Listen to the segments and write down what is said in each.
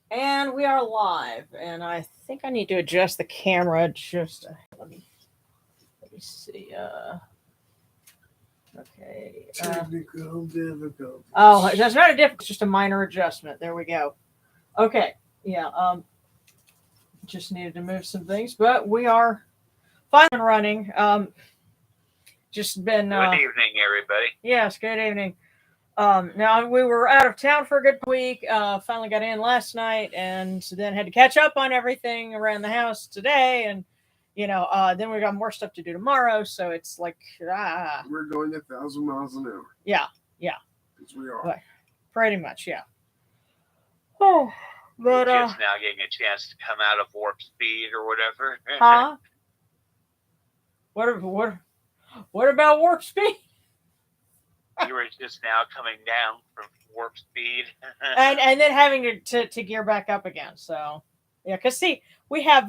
And we are live. And I think I need to adjust the camera. Just let me see. Okay. Technical difficulties. Oh, that's not a difference. Just a minor adjustment. There we go. Okay. Yeah. Just needed to move some things, but we are fine and running. Just been. Good evening, everybody. Yes. Good evening. Now we were out of town for a good week. Finally got in last night, and then had to catch up on everything around the house today, and then we got more stuff to do tomorrow. So it's like We're going 1,000 miles an hour. Yeah, Because we are. pretty much, yeah. Oh, but Just now getting a chance to come out of warp speed or whatever. huh? What about warp speed? You were just now coming down from warp speed. and then having to gear back up again. So yeah, because see, we have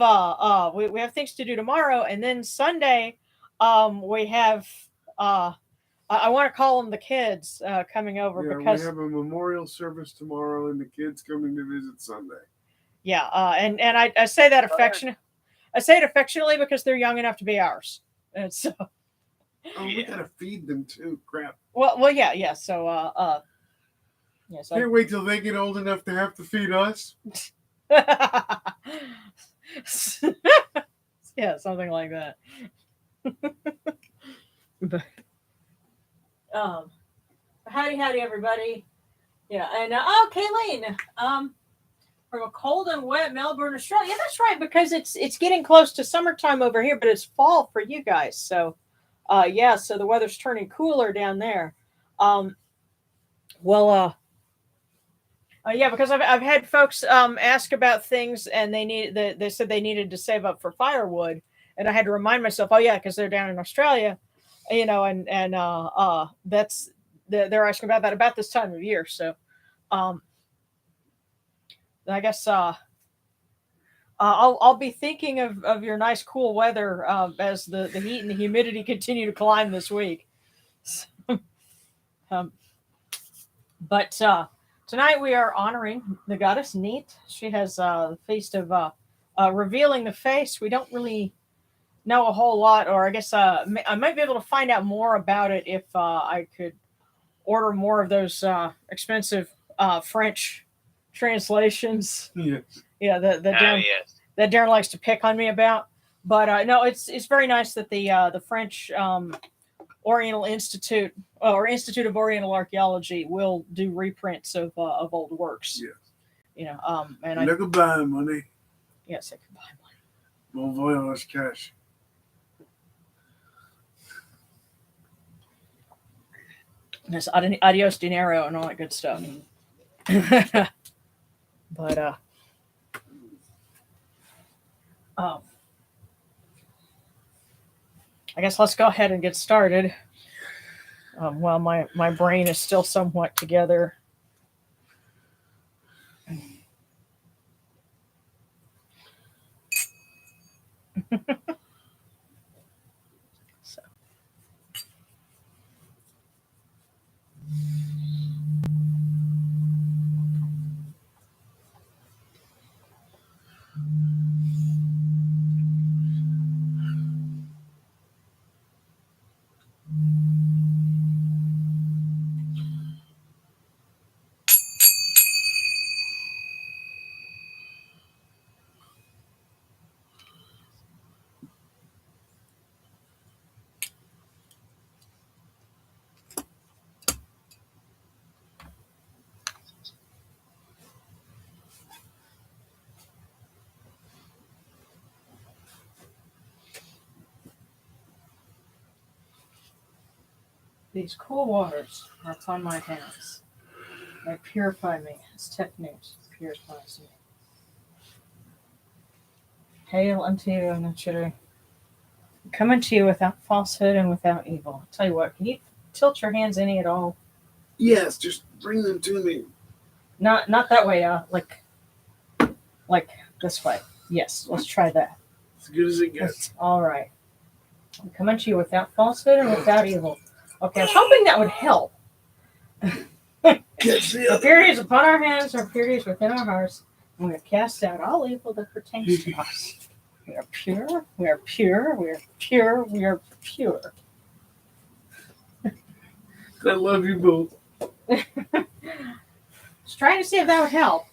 we have things to do tomorrow, and then Sunday, we have I want to call them the kids coming over because we have a memorial service tomorrow, and the kids coming to visit Sunday. Yeah, and I say that affectionately. I say it affectionately because they're young enough to be ours, and so. Oh, we gotta feed them too. Crap. Well, yeah. So, yes. Can't wait till they get old enough to have to feed us. Yeah, something like that. But, howdy, everybody. Yeah, and Kayleen, from a cold and wet Melbourne, Australia. Yeah, that's right, because it's getting close to summertime over here, but it's fall for you guys. So, yeah, so the weather's turning cooler down there. Yeah, because I've had folks ask about things, and they said they needed to save up for firewood, and I had to remind myself, oh yeah, because they're down in Australia, and that's they're asking about that about this time of year. So, I guess I'll be thinking of your nice cool weather as the heat and the humidity continue to climb this week. But tonight we are honoring the goddess Neith. She has the feast of revealing the face. We don't really know a whole lot, or I guess I might be able to find out more about it if I could order more of those expensive French translations. Yes. Yeah, that Darren, yes. that Darren likes to pick on me about. But no, it's very nice that the French Oriental Institute or Institute of Oriental Archaeology will do reprints of old works. Yes. And Look at buy money. Yes, I can buy Bon voyage cash. money. Yes, adios dinero and all that good stuff. But I guess let's go ahead and get started. While my brain is still somewhat together. So. These cool waters are upon my hands. They purify me, as techniques purifies me. Hail unto you, Natural. Come unto you without falsehood and without evil. I'll tell you what, can you tilt your hands any at all? Yes, just bring them to me. Not that way, like this way. Yes, let's try that. As good as it gets. All right. Come unto you without falsehood and without evil. Okay, I was hoping that would help. The purity is upon our hands, our purity is within our hearts. We are cast out all evil that pertains to us. We are pure. We are pure. We are pure. We are pure. I love you both. Just trying to see if that would help.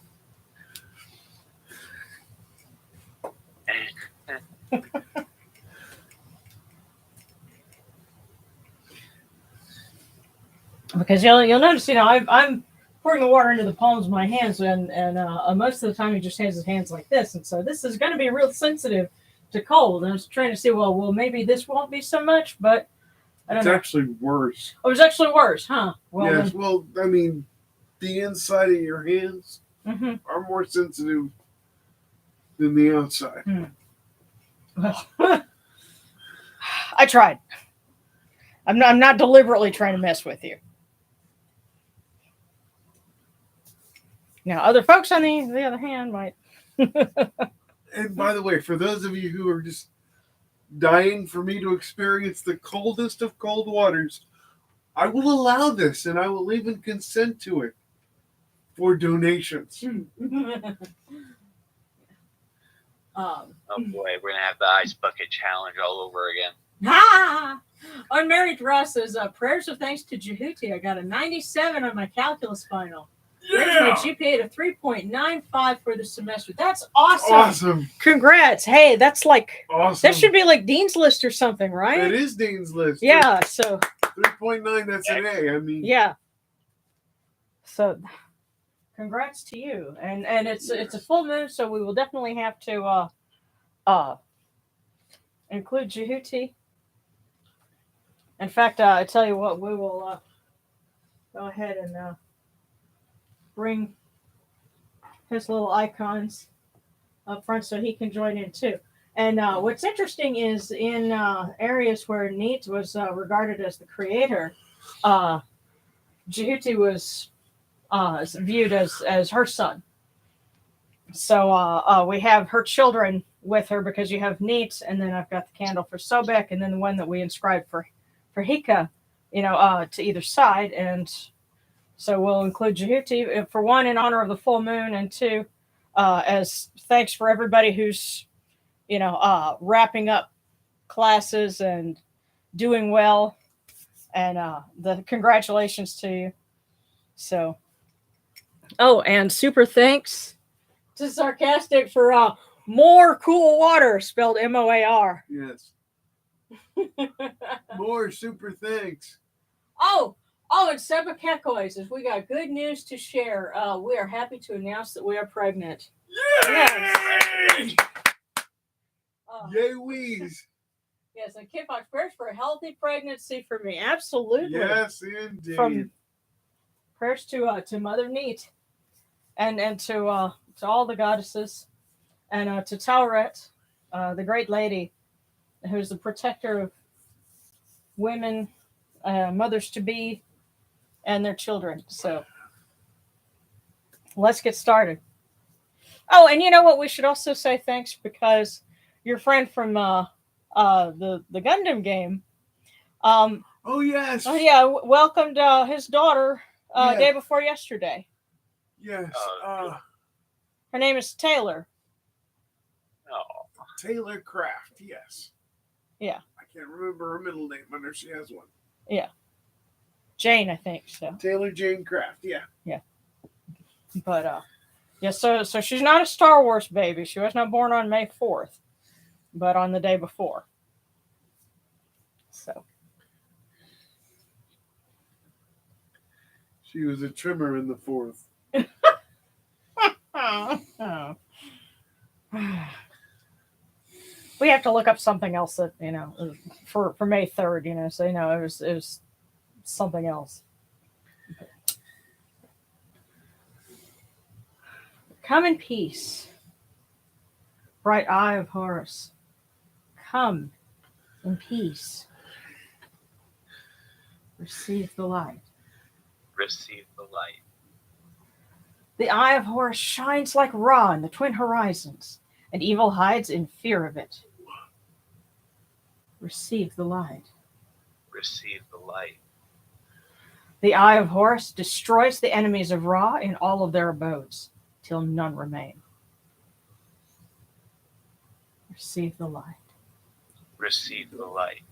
Because you'll notice, I'm pouring the water into the palms of my hands, and most of the time he just has his hands like this, and so this is going to be real sensitive to cold. And I was trying to see, well, maybe this won't be so much, but I don't It's know. actually worse. Oh, it's actually worse, huh? Well, yes. Well, I mean, the inside of your hands are more sensitive than the outside. Well, I tried. I'm not deliberately trying to mess with you. Now, other folks on the other hand might. And by the way, for those of you who are just dying for me to experience the coldest of cold waters, I will allow this, and I will even consent to it for donations. Oh boy, we're gonna have the ice bucket challenge all over again. Unmarried Russ says, prayers of thanks to Jehuti. I got a 97 on my calculus final. Raised my GPA to 3.95 for the semester. That's awesome. Awesome. Congrats. Hey, that's like awesome. That should be like Dean's List or something, right? It is Dean's List. Yeah, so 3.9, that's an A. I mean, yeah. So congrats to you. And it's a full moon, so we will definitely have to include Jehuti. In fact, I tell you what, we will go ahead and bring his little icons up front so he can join in too. And what's interesting is in areas where Neith was regarded as the creator, Jehuti was viewed as her son. So we have her children with her because you have Neith, and then I've got the candle for Sobek, and then the one that we inscribed for Hika, to either side. And so we'll include Jehuti, for one, in honor of the full moon, and two, as thanks for everybody who's, wrapping up classes and doing well, and the congratulations to you. So, and super thanks to Sarcastic for more cool water, spelled MOAR. Yes. More super thanks. Oh, and Seba Kekoy says, we got good news to share. We are happy to announce that we are pregnant. Yes! Yay, wheeze. Yes, and Kid Fox prayers for a healthy pregnancy for me. Absolutely. Yes, indeed. From prayers to Mother Neith, and to all the goddesses, and to Tauret, the great lady, who's the protector of women, mothers to be, and their children. So let's get started. Oh, and you know what? We should also say thanks because your friend from the Gundam game. Oh yes. Oh yeah, welcomed his daughter day before yesterday. Yes. Her name is Taylor. Oh. Taylor Craft. Yes. Yeah. I can't remember her middle name. I know she has one. Yeah. Jane, I think so. Taylor Jane Craft. Yeah. Yeah. But yeah. So she's not a Star Wars baby. She was not born on May 4th, but on the day before. So. She was a trimmer in the 4th. Oh. We have to look up something else that for May 3rd. So it was something else. Come in peace, bright eye of Horus. Come in peace. Receive the light. Receive the light. The eye of Horus shines like Ra in the twin horizons, and evil hides in fear of it. Receive the light. Receive the light. The eye of Horus destroys the enemies of Ra in all of their abodes, till none remain. Receive the light. Receive the light.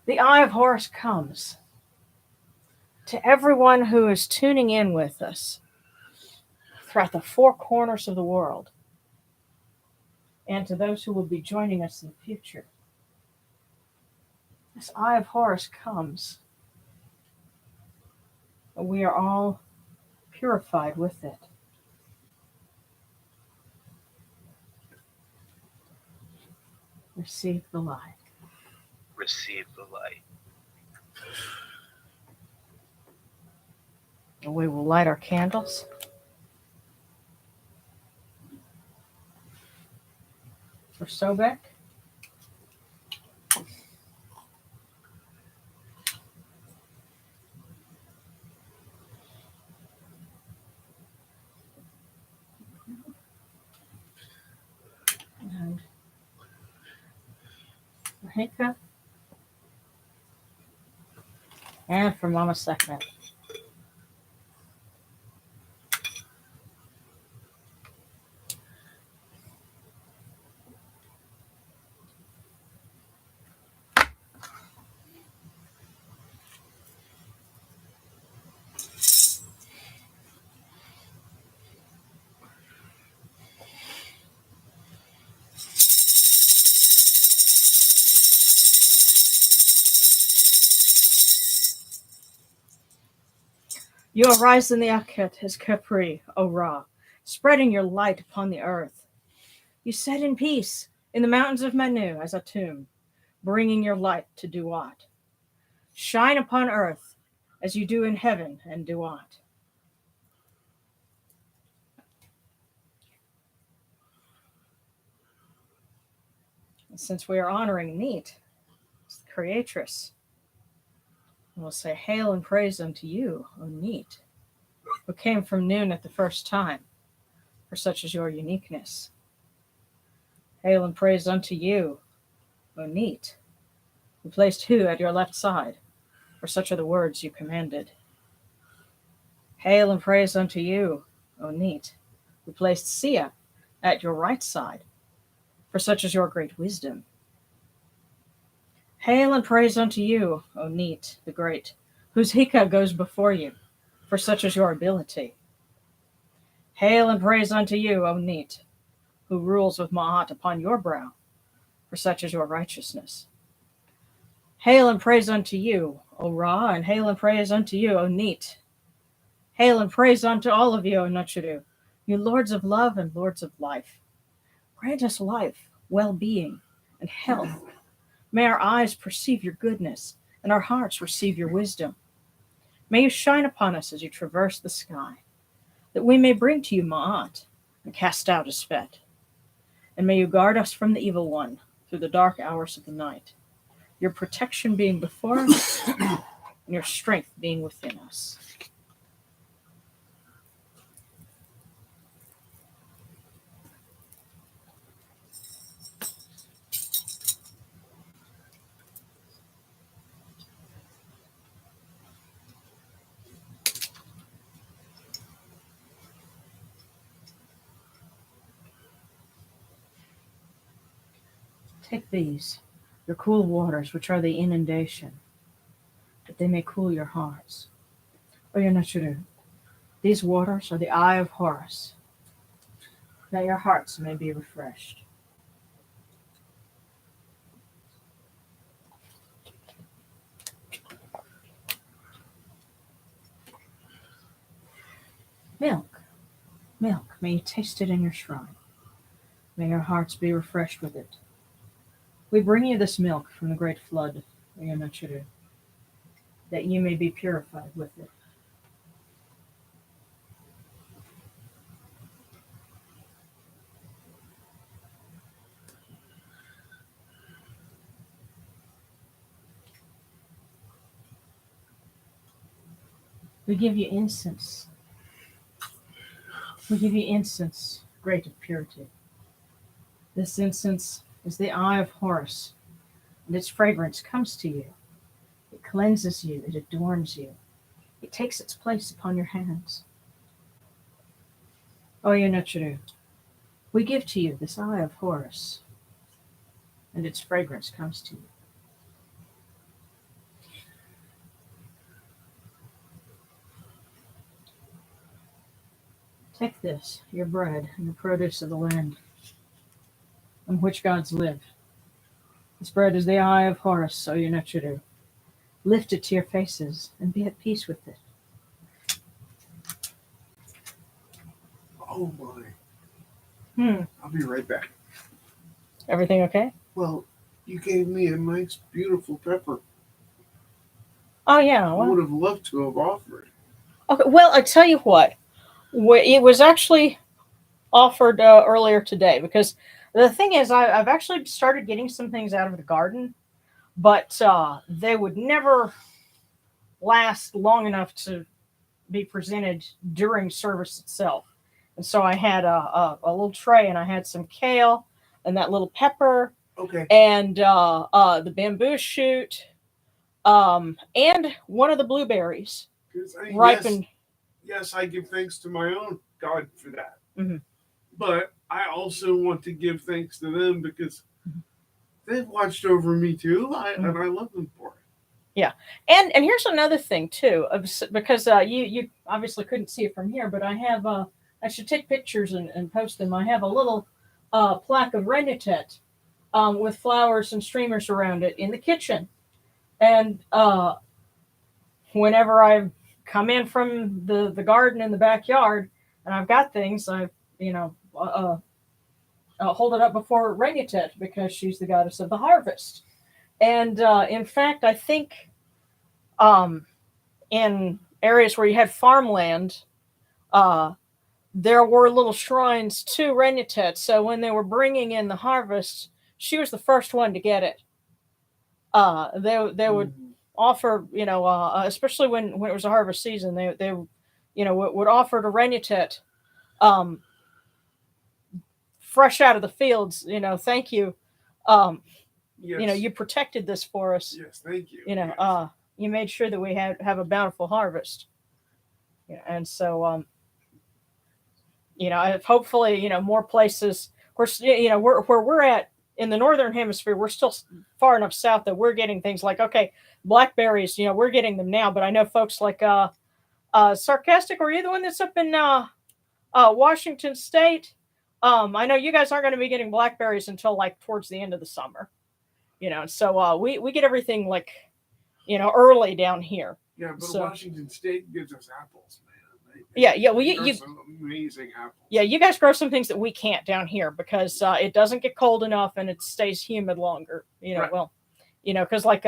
The Eye of Horus comes to everyone who is tuning in with us throughout the four corners of the world, and to those who will be joining us in the future. This Eye of Horus comes, and we are all purified with it. Receive the light. Receive the light. And we will light our candles. For Sobek. And for Hinka. And for Mama Sekhmet. You arise in the Akhet as Khepri, O Ra, spreading your light upon the earth. You set in peace in the mountains of Manu as Atum, bringing your light to Duat. Shine upon earth as you do in heaven and Duat. And since we are honoring Neith, the creatress, we'll say, hail and praise unto you, O Neith, who came from noon at the first time, for such is your uniqueness. Hail and praise unto you, O Neith, who placed who at your left side, for such are the words you commanded. Hail and praise unto you, O Neith, who placed Sia at your right side, for such is your great wisdom. Hail and praise unto you, O Neith, the great, whose Hika goes before you, for such is your ability. Hail and praise unto you, O Neith, who rules with Ma'at upon your brow, for such is your righteousness. Hail and praise unto you, O Ra, and hail and praise unto you, O Neith. Hail and praise unto all of you, O Nuchuru, you lords of love and lords of life. Grant us life, well-being, and health. May our eyes perceive your goodness, and our hearts receive your wisdom. May you shine upon us as you traverse the sky, that we may bring to you Ma'at and cast out Espet. And may you guard us from the evil one through the dark hours of the night, your protection being before us and your strength being within us. Take these, your cool waters, which are the inundation, that they may cool your hearts. O Yanachuru, these waters are the Eye of Horus, that your hearts may be refreshed. Milk, milk, may you taste it in your shrine. May your hearts be refreshed with it. We bring you this milk from the great flood, O Yanachuru, that you may be purified with it. We give you incense. We give you incense, great of purity. This incense is the Eye of Horus, and its fragrance comes to you. It cleanses you, it adorns you. It takes its place upon your hands. O Yanachuru, we give to you this Eye of Horus, and its fragrance comes to you. Take this, your bread, and the produce of the land on which gods live. This bread is the eye of Horus, so you do. Lift it to your faces and be at peace with it. Oh my. I'll be right back. Everything okay? Well, you gave me a nice, beautiful pepper. Oh, yeah. I Well, would have loved to have offered. okay, well, I tell you what. It was actually offered earlier today because the thing is, I've actually started getting some things out of the garden, but they would never last long enough to be presented during service itself. And so I had a little tray, and I had some kale and that little pepper, Okay. and the bamboo shoot, and one of the blueberries ripened. Yes, I give thanks to my own God for that. Mm-hmm. But I also want to give thanks to them because they've watched over me too, and I love them for it. Yeah, and here's another thing too, because you obviously couldn't see it from here, but I have I should take pictures and post them. I have a little plaque of Renitet with flowers and streamers around it in the kitchen, and whenever I come in from the garden in the backyard and I've got things, I hold it up before Renitet because she's the goddess of the harvest, and in fact I think. In areas where you had farmland, there were little shrines to Renitet. So when they were bringing in the harvest, she was the first one to get it. They would offer, especially when it was a harvest season, they would offer to Renitet, fresh out of the fields. Thank you. Yes. You protected this for us. Yes, thank you. Yes. You made sure that we have a bountiful harvest. And so, if hopefully, more places, of course, where we're at in the northern hemisphere, we're still far enough south that we're getting things like, okay, blackberries, we're getting them now, but I know folks like Sarcastic, are you the one that's up in Washington State? I know you guys aren't going to be getting blackberries until like towards the end of the summer, so we get everything like, early down here. Yeah, but Washington State gives us apples, man. Yeah. Well, you some amazing apples. Yeah, you guys grow some things that we can't down here because it doesn't get cold enough and it stays humid longer. Right. Well, because like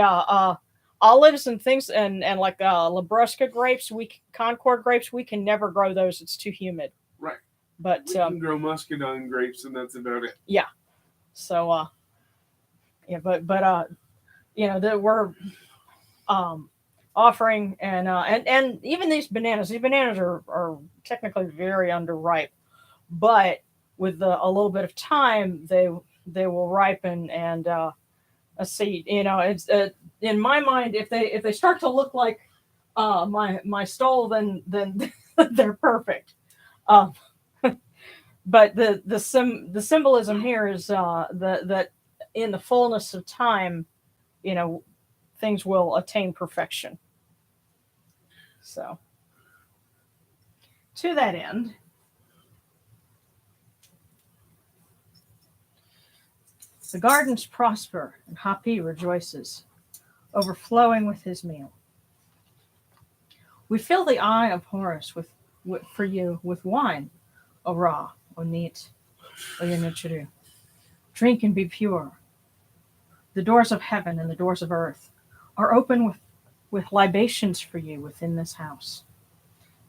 olives and things and like Labrusca grapes, Concord grapes, we can never grow those. It's too humid. Right. But we can grow muscadine grapes, and that's about it. Yeah. So but that we're offering and even these bananas are technically very underripe, but with a little bit of time they will ripen, and let's see, it's in my mind, if they start to look like my stole, then they're perfect. But the symbolism here is that in the fullness of time, things will attain perfection. So, to that end, the gardens prosper and Hapi rejoices, overflowing with his meal. We fill the eye of Horus for you with wine, O Ra, O Neith, O Yenichiru. Drink and be pure. The doors of heaven and the doors of earth are open with libations for you within this house.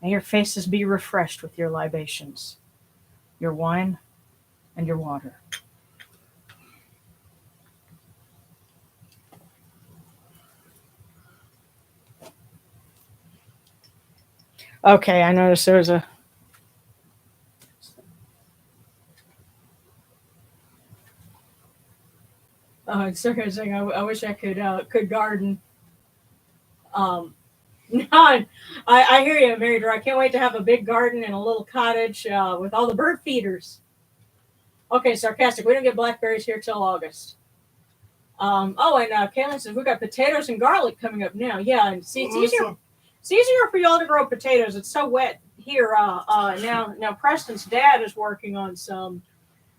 May your faces be refreshed with your libations, your wine and your water. Okay, I noticed there was a... it's saying I wish I could garden. No, I hear you, Mary Drew. I can't wait to have a big garden and a little cottage with all the bird feeders. Okay, Sarcastic. We don't get blackberries here till August. Oh, and Kaylin says we got potatoes and garlic coming up now. Yeah, and see, it's easier. Awesome. It's easier for y'all to grow potatoes. It's so wet here. Now Preston's dad is working on some.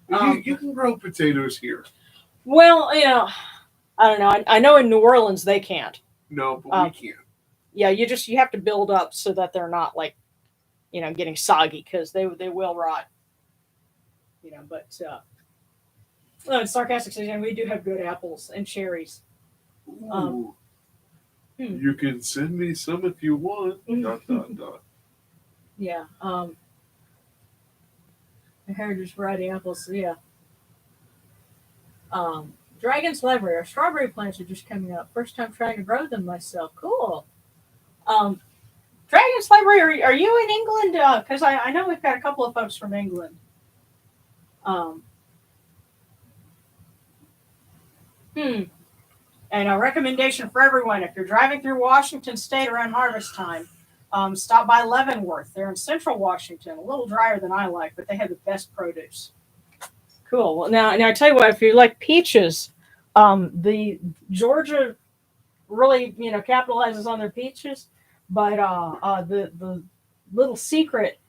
You can grow potatoes here. Well, I don't know. I know in New Orleans they can't. No, but we can. Yeah, you have to build up so that they're not like, getting soggy because they will rot. But no, it's sarcastic saying we do have good apples and cherries. Ooh. You can send me some if you want. ... Yeah. The Heritage Variety apples. Yeah. Dragon's Library. Our strawberry plants are just coming up. First time trying to grow them myself. Cool. Dragon's Library. Are you in England? Because I know we've got a couple of folks from England. And a recommendation for everyone: if you're driving through Washington State around harvest time, stop by Leavenworth. They're in Central Washington, a little drier than I like, but they have the best produce. Cool. Well, now I tell you what, if you like peaches, the Georgia really capitalizes on their peaches, but the little secret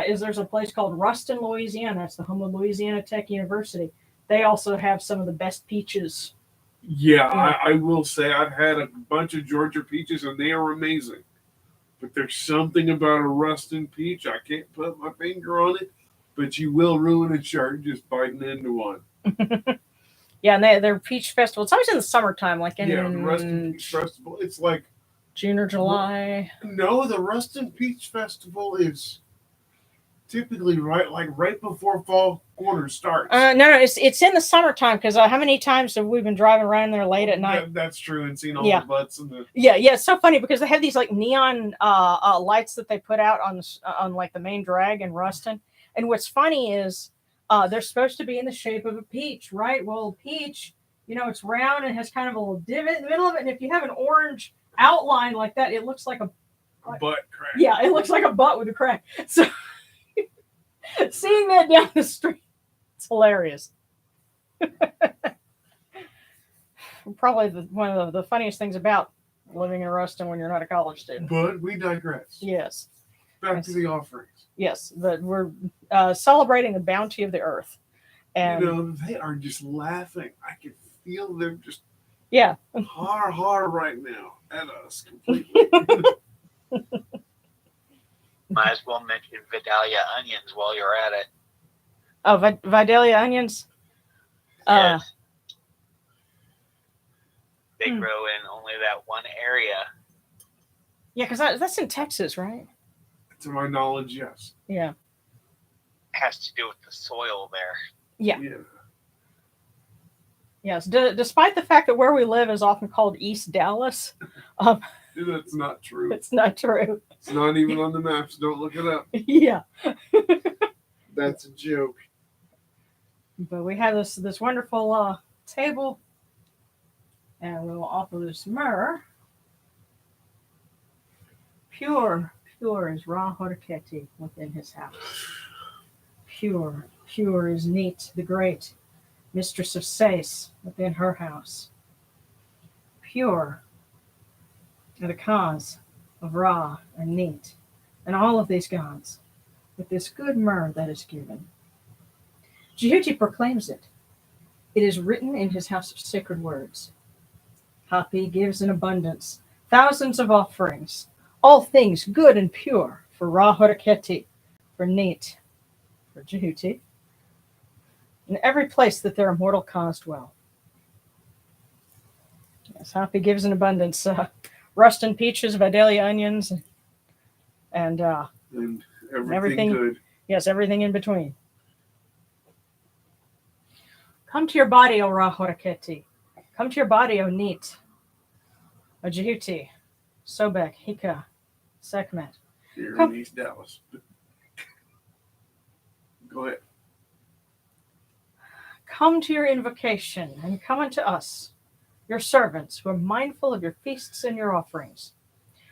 is there's a place called Ruston, Louisiana. It's the home of Louisiana Tech University. They also have some of the best peaches. Yeah, I will say I've had a bunch of Georgia peaches and they are amazing. But there's something about a Ruston peach. I can't put my finger on it, but you will ruin a shark just biting into one. Yeah, and their peach festival. It's always in the summertime, like in the Ruston Peach Festival. It's like June or July. No, the Ruston Peach Festival is typically right before fall quarter starts. No, it's in the summertime because how many times have we been driving around there late at night? That's true, and seen all the butts and the. Yeah. It's so funny because they have these like neon lights that they put out on like the main drag in Ruston. And what's funny is they're supposed to be in the shape of a peach, right? Well, peach, it's round and has kind of a little divot in the middle of it. And if you have an orange outline like that, it looks like a butt crack. Yeah, it looks like a butt with a crack. So seeing that down the street, it's hilarious. Probably one of the funniest things about living in Ruston when you're not a college student. But we digress. Yes. Back to the offerings. Yes, but we're celebrating the bounty of the earth. And they are just laughing. I can feel them just har right now at us completely. Might as well mention Vidalia onions while you're at it. Oh, Vidalia onions? Yes. They grow in only that one area. Yeah, because that's in Texas, right? To my knowledge, yes. Yeah. It has to do with the soil there. Yeah. Yes. Despite the fact that where we live is often called East Dallas. That's not true. It's not true. It's not even on the maps. Don't look it up. Yeah. That's a joke. But we have this wonderful table, and we will offer this myrrh. Pure is Ra Horiketi within his house. Pure is Neith, the great mistress of Sais within her house. Pure are the cause of Ra and Neith, and all of these gods, with this good myrrh that is given. Jehuti proclaims it. It is written in his house of sacred words. Hapi gives in abundance thousands of offerings, all things good and pure for Ra Horiketi, for Neith, for Jehuti, in every place that their immortal cause dwell. Yes, Hapi gives in abundance Ruston peaches, Vidalia onions, and everything good. Yes, everything in between. Come to your body, O Ra Horiketi. Come to your body, O Neith, O Jehuti, Sobek, Hika, Sekhmet. Here in East Dallas. Go ahead. Come to your invocation and come unto us, your servants, who are mindful of your feasts and your offerings.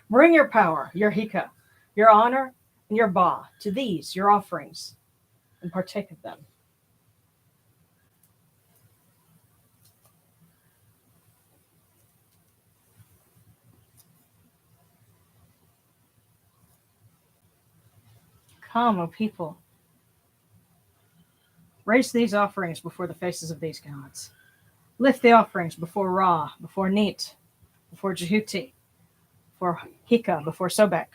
Bring your power, your Hika, your honor, and your Ba to these, your offerings, and partake of them. Come, O people. Raise these offerings before the faces of these gods. Lift the offerings before Ra, before Neith, before Jehuti, before Hika, before Sobek,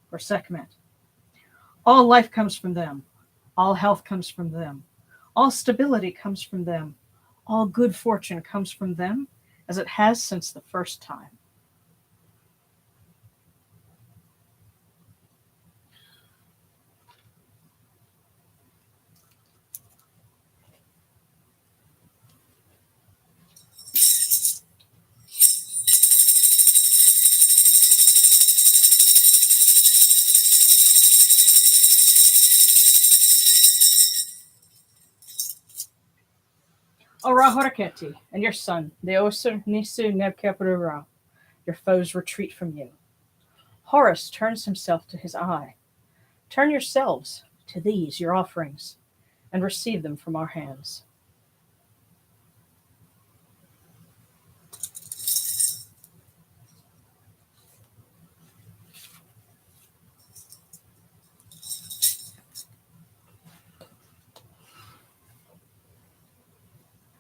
before Sekhmet. All life comes from them. All health comes from them. All stability comes from them. All good fortune comes from them, as it has since the first time. O Ra Horaketi, and your son, the Osir Nisu Nebkepurura, your foes retreat from you. Horus turns himself to his eye. Turn yourselves to these, your offerings, and receive them from our hands.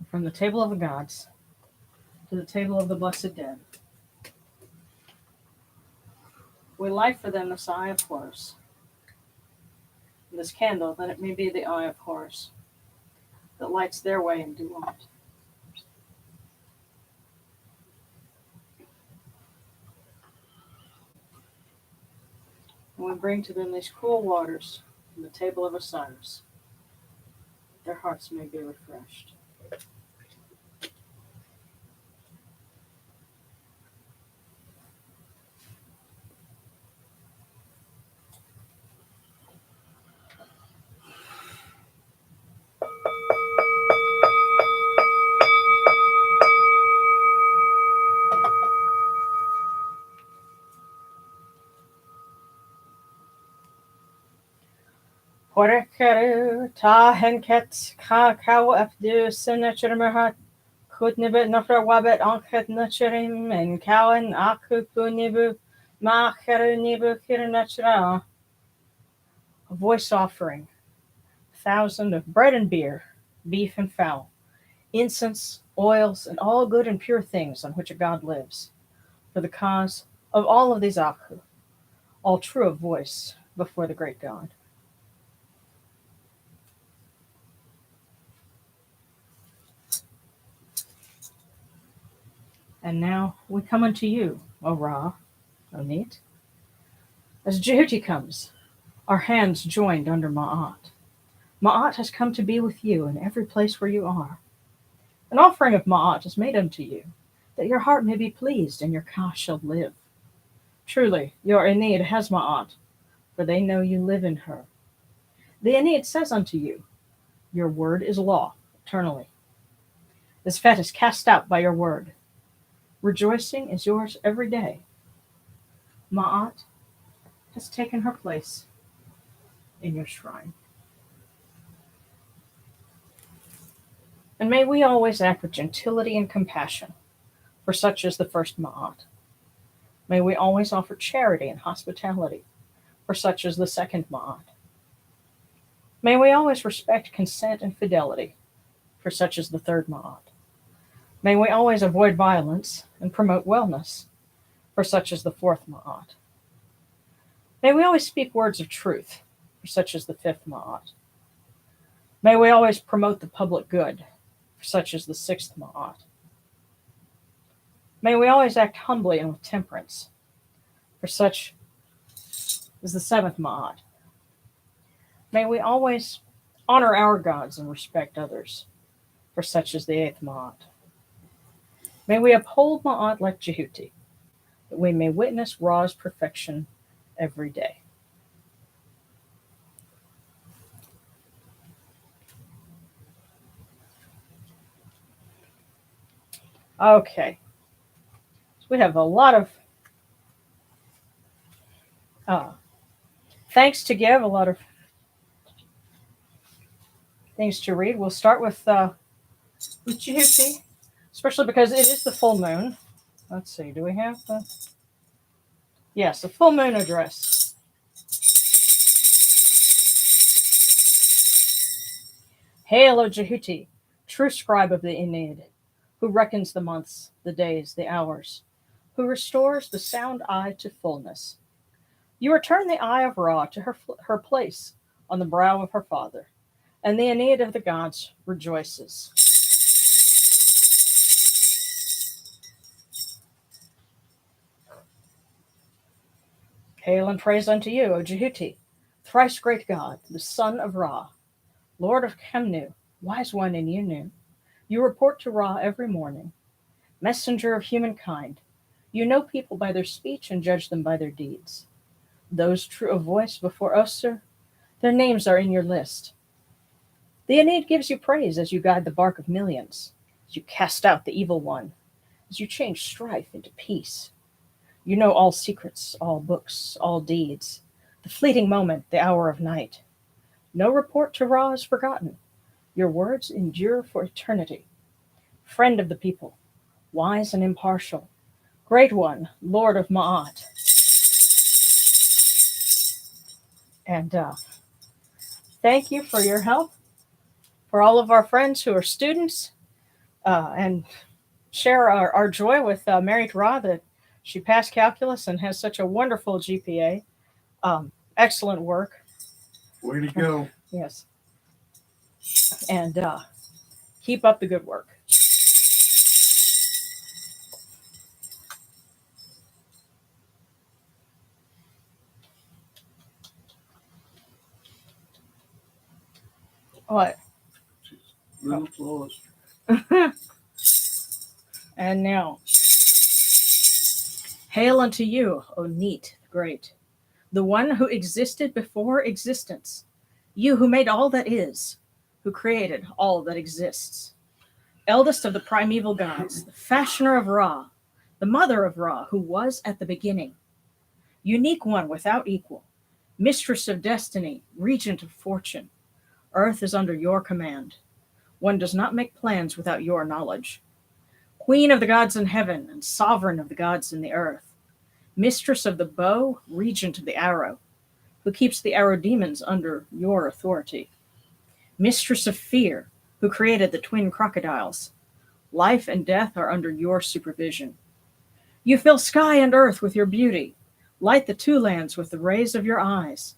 From the table of the gods to the table of the blessed dead, we light for them this eye of Horus, this candle, that it may be the eye of Horus, that lights their way and do light. And we bring to them these cool waters from the table of Osiris, that their hearts may be refreshed. Horekaru ta henket ka kau afdu sinachirmahat kutnibet nafra wabet anket nachirim and kawan akupu nibu macheru nibu kirinachra. A voice offering, 1,000 of bread and beer, beef and fowl, incense, oils, and all good and pure things on which a god lives, for the cause of all of these Aku, all true of voice before the great god. And now we come unto you, O Ra, O Neith. As Jehuti comes, our hands joined under Ma'at. Ma'at has come to be with you in every place where you are. An offering of Ma'at is made unto you, that your heart may be pleased and your ka shall live. Truly, your Aeneid has Ma'at, for they know you live in her. The Aeneid says unto you, your word is law, eternally. This fet is cast out by your word. Rejoicing is yours every day. Ma'at has taken her place in your shrine. And may we always act with gentility and compassion, for such is the first Ma'at. May we always offer charity and hospitality, for such is the second Ma'at. May we always respect consent and fidelity, for such is the third Ma'at. May we always avoid violence and promote wellness, for such is the fourth Ma'at. May we always speak words of truth, for such is the fifth Ma'at. May we always promote the public good, for such is the sixth Ma'at. May we always act humbly and with temperance, for such is the seventh Ma'at. May we always honor our gods and respect others, for such is the eighth Ma'at. May we uphold Ma'at like Jehuti, that we may witness Ra's perfection every day. Okay. So we have a lot of thanks to give, a lot of things to read. We'll start with Jehuti, especially because it is the full moon. Let's see, do we have the... Yes, the full moon address. Hail, O Jehuti, true scribe of the Aeneid, who reckons the months, the days, the hours, who restores the sound eye to fullness. You return the eye of Ra to her place on the brow of her father, and the Aeneid of the gods rejoices. Hail and praise unto you, O Jehuti, thrice great God, the son of Ra, Lord of Kemnu, wise one in Unu. You report to Ra every morning, messenger of humankind. You know people by their speech and judge them by their deeds. Those true of voice before Osir, their names are in your list. The Aeneid gives you praise as you guide the bark of millions, as you cast out the evil one, as you change strife into peace. You know all secrets, all books, all deeds, the fleeting moment, the hour of night. No report to Ra is forgotten. Your words endure for eternity. Friend of the people, wise and impartial, great one, Lord of Ma'at. And thank you for your help, for all of our friends who are students, and share our joy with Mary Ra that she passed calculus and has such a wonderful GPA. Excellent work. Way to go. Yes. And keep up the good work. What? Little applause. And now, hail unto you, O Neith the Great, the one who existed before existence, you who made all that is, who created all that exists. Eldest of the primeval gods, the fashioner of Ra, the mother of Ra, who was at the beginning. Unique one without equal, mistress of destiny, regent of fortune. Earth is under your command. One does not make plans without your knowledge. Queen of the gods in heaven and sovereign of the gods in the earth. Mistress of the bow, regent of the arrow, who keeps the arrow demons under your authority. Mistress of fear, who created the twin crocodiles. Life and death are under your supervision. You fill sky and earth with your beauty, light the two lands with the rays of your eyes.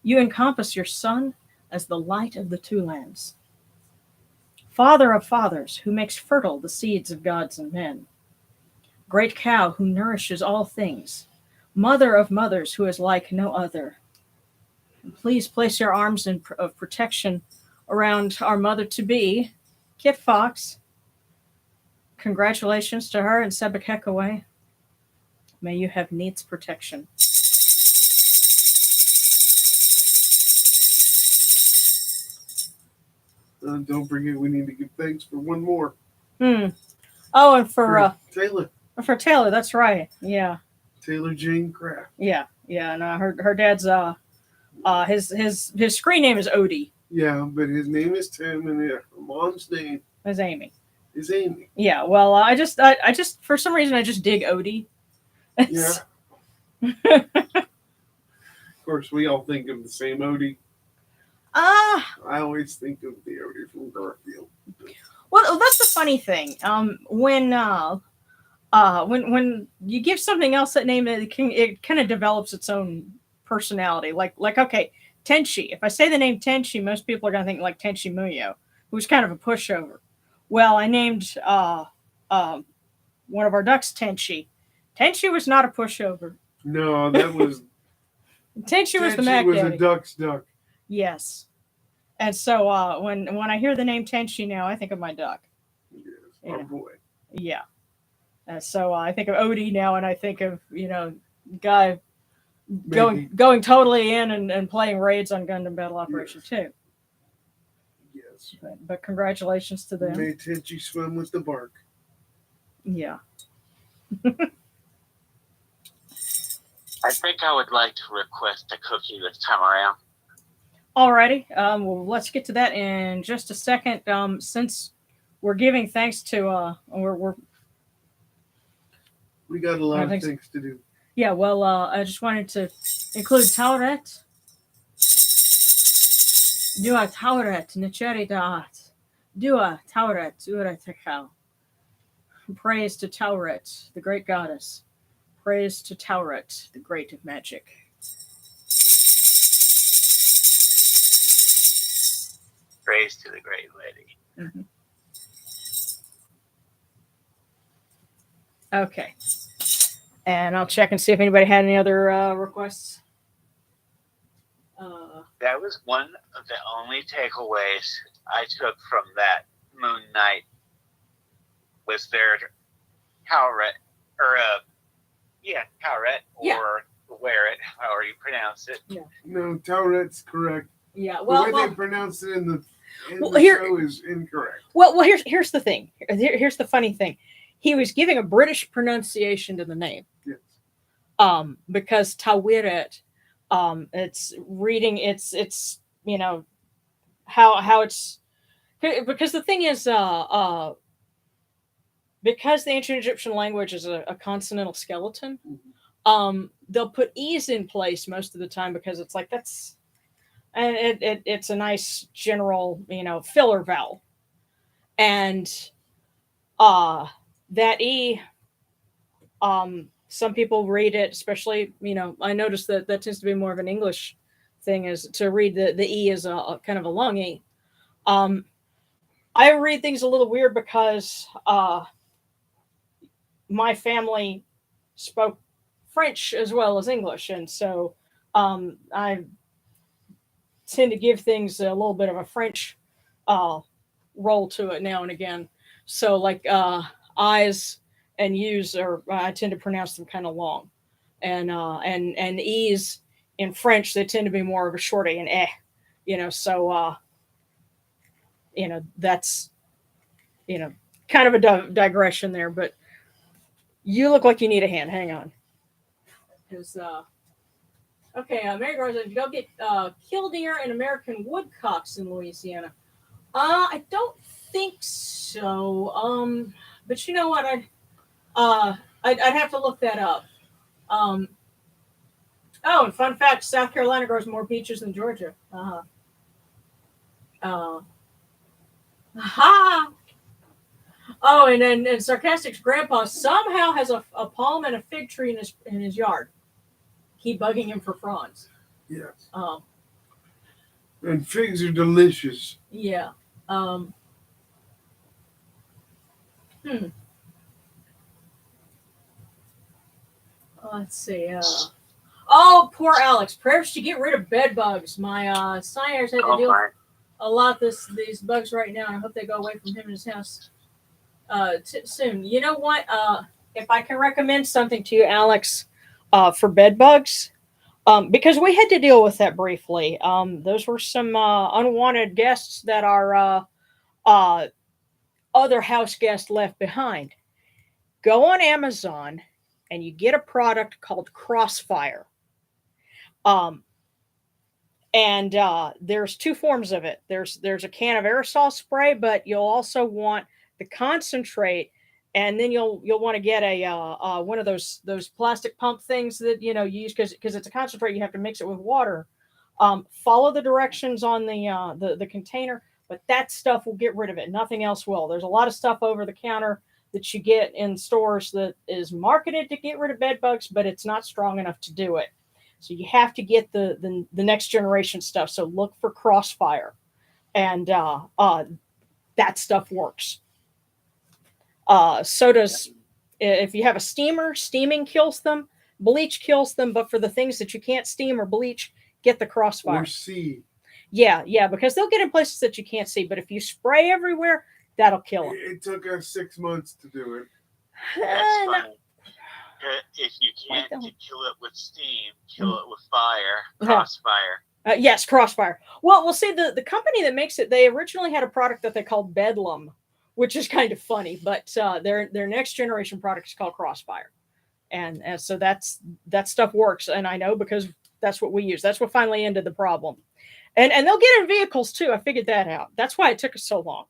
You encompass your son as the light of the two lands. Father of fathers, who makes fertile the seeds of gods and men. Great cow who nourishes all things. Mother of mothers, who is like no other. And please place your arms of protection around our mother-to-be, Kit Fox. Congratulations to her and Sebekekaway. May you have Neith's protection. Don't forget, we need to give thanks for one more. Oh, and for Taylor. For Taylor, that's right. Yeah. Taylor Jane Kraft. Yeah. And her dad's his screen name is Odie. Yeah, but his name is Tim, and her mom's name is Amy. Yeah. Well, I just for some reason I just dig Odie. Yeah. Of course, we all think of the same Odie. I always think of the Odie from Garfield. Well, that's the funny thing. When you give something else that name, it kind of develops its own personality. Like okay, Tenchi. If I say the name Tenchi, most people are gonna think like Tenchi Muyo, who's kind of a pushover. Well, I named one of our ducks Tenchi. Tenchi was not a pushover. No, that was Tenchi was the Mac was Daddy. A duck's duck. Yes. And so when I hear the name Tenchi now, I think of my duck. Yes, our boy. Yeah. And so I think of Odie now, and I think of, guy going totally in and playing raids on Gundam Battle Operation 2. Yes. But congratulations to them. Made Tenchi swim with the bark. Yeah. I think I would like to request a cookie this time around. Alrighty. Well, let's get to that in just a second. Since we're giving thanks to we got a lot of things to do. Yeah. Well, I just wanted to include Tauret Dua Tauret, Nicheridat. Dua Tauret, Uretekau. Praise to Tauret, the great goddess. Praise to Tauret, the great of magic. Praise to the great lady. Mm-hmm. Okay. And I'll check and see if anybody had any other requests. That was one of the only takeaways I took from that Moon Night was their Cowret, or Cowret, or Wear It, however you pronounce it. Yeah. No, Tauret's correct. Yeah. The Well, way they pronounce it in the here, show is incorrect. Well, here's the thing. Here's the funny thing. He was giving a British pronunciation to the name. Yes. Because Tawiret, it's reading. It's you know how it's because the thing is because the ancient Egyptian language is a consonantal skeleton. They'll put e's in place most of the time because it's like that's. And it's a nice general, filler vowel. And that E, some people read it, especially, I noticed that tends to be more of an English thing is to read the E as a kind of a long E. I read things a little weird because my family spoke French as well as English. And so I tend to give things a little bit of a French roll to it now and again. So like I's and U's are I tend to pronounce them kind of long, and E's in French they tend to be more of a short A and So that's kind of a digression there, but you look like you need a hand. Hang on, because okay, Mary Garza, you don't get killdeer and American woodcocks in Louisiana. I don't think so. But you know what? I'd have to look that up. Oh, and fun fact: South Carolina grows more peaches than Georgia. Ha! Oh, and then Sarcastic's grandpa somehow has a palm and a fig tree in his yard. Keep bugging him for fronds. Yes. And figs are delicious. Yeah. Let's see. Oh, poor Alex. Prayers to get rid of bed bugs. My sires had to deal with a lot of these bugs right now. I hope they go away from him and his house soon. You know what? If I can recommend something to you, Alex, for bed bugs, because we had to deal with that briefly. Those were some unwanted guests that our other house guest left behind. Go on Amazon and you get a product called Crossfire. And there's two forms of it. There's a can of aerosol spray, but you'll also want the concentrate, and then you'll want to get a one of those plastic pump things that you use because it's a concentrate. You have to mix it with water. Follow the directions on the container, but that stuff will get rid of it. Nothing else will. There's a lot of stuff over the counter that you get in stores that is marketed to get rid of bed bugs, but it's not strong enough to do it. So you have to get the next generation stuff. So look for Crossfire, and that stuff works. So does if you have a steamer, steaming kills them, bleach kills them. But for the things that you can't steam or bleach, get the Crossfire. Or see. Yeah, because they'll get in places that you can't see. But if you spray everywhere, that'll kill them. It took us 6 months to do it. That's funny. If you can't kill it with steam, kill it with fire. Crossfire. Yes, Crossfire. Well, we'll see the company that makes it. They originally had a product that they called Bedlam, which is kind of funny. But their next generation product is called Crossfire, and so that stuff works. And I know because that's what we use. That's what finally ended the problem. And they'll get in vehicles too. I figured that out. That's why it took us so long,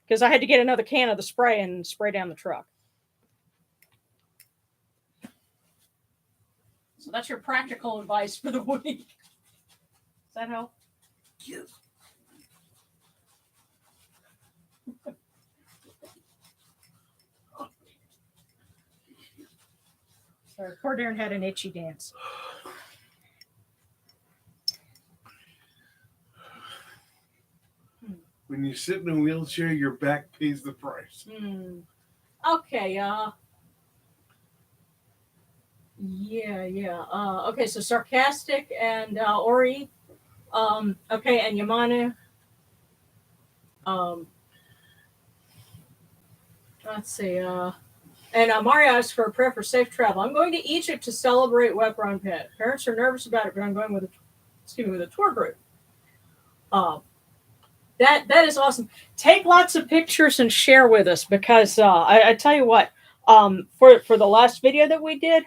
because I had to get another can of the spray and spray down the truck. So that's your practical advice for the week. Does that help? Yes. Sorry, poor Darren had an itchy dance. When you sit in a wheelchair, your back pays the price. Okay, yeah. Okay, so Sarcastic and Ori. Okay, and Yamanu. Let's see. And Mario asks for a prayer for safe travel. I'm going to Egypt to celebrate Wepron Pet. Parents are nervous about it, but I'm going with a tour group. That is awesome. Take lots of pictures and share with us because I tell you what, for the last video that we did,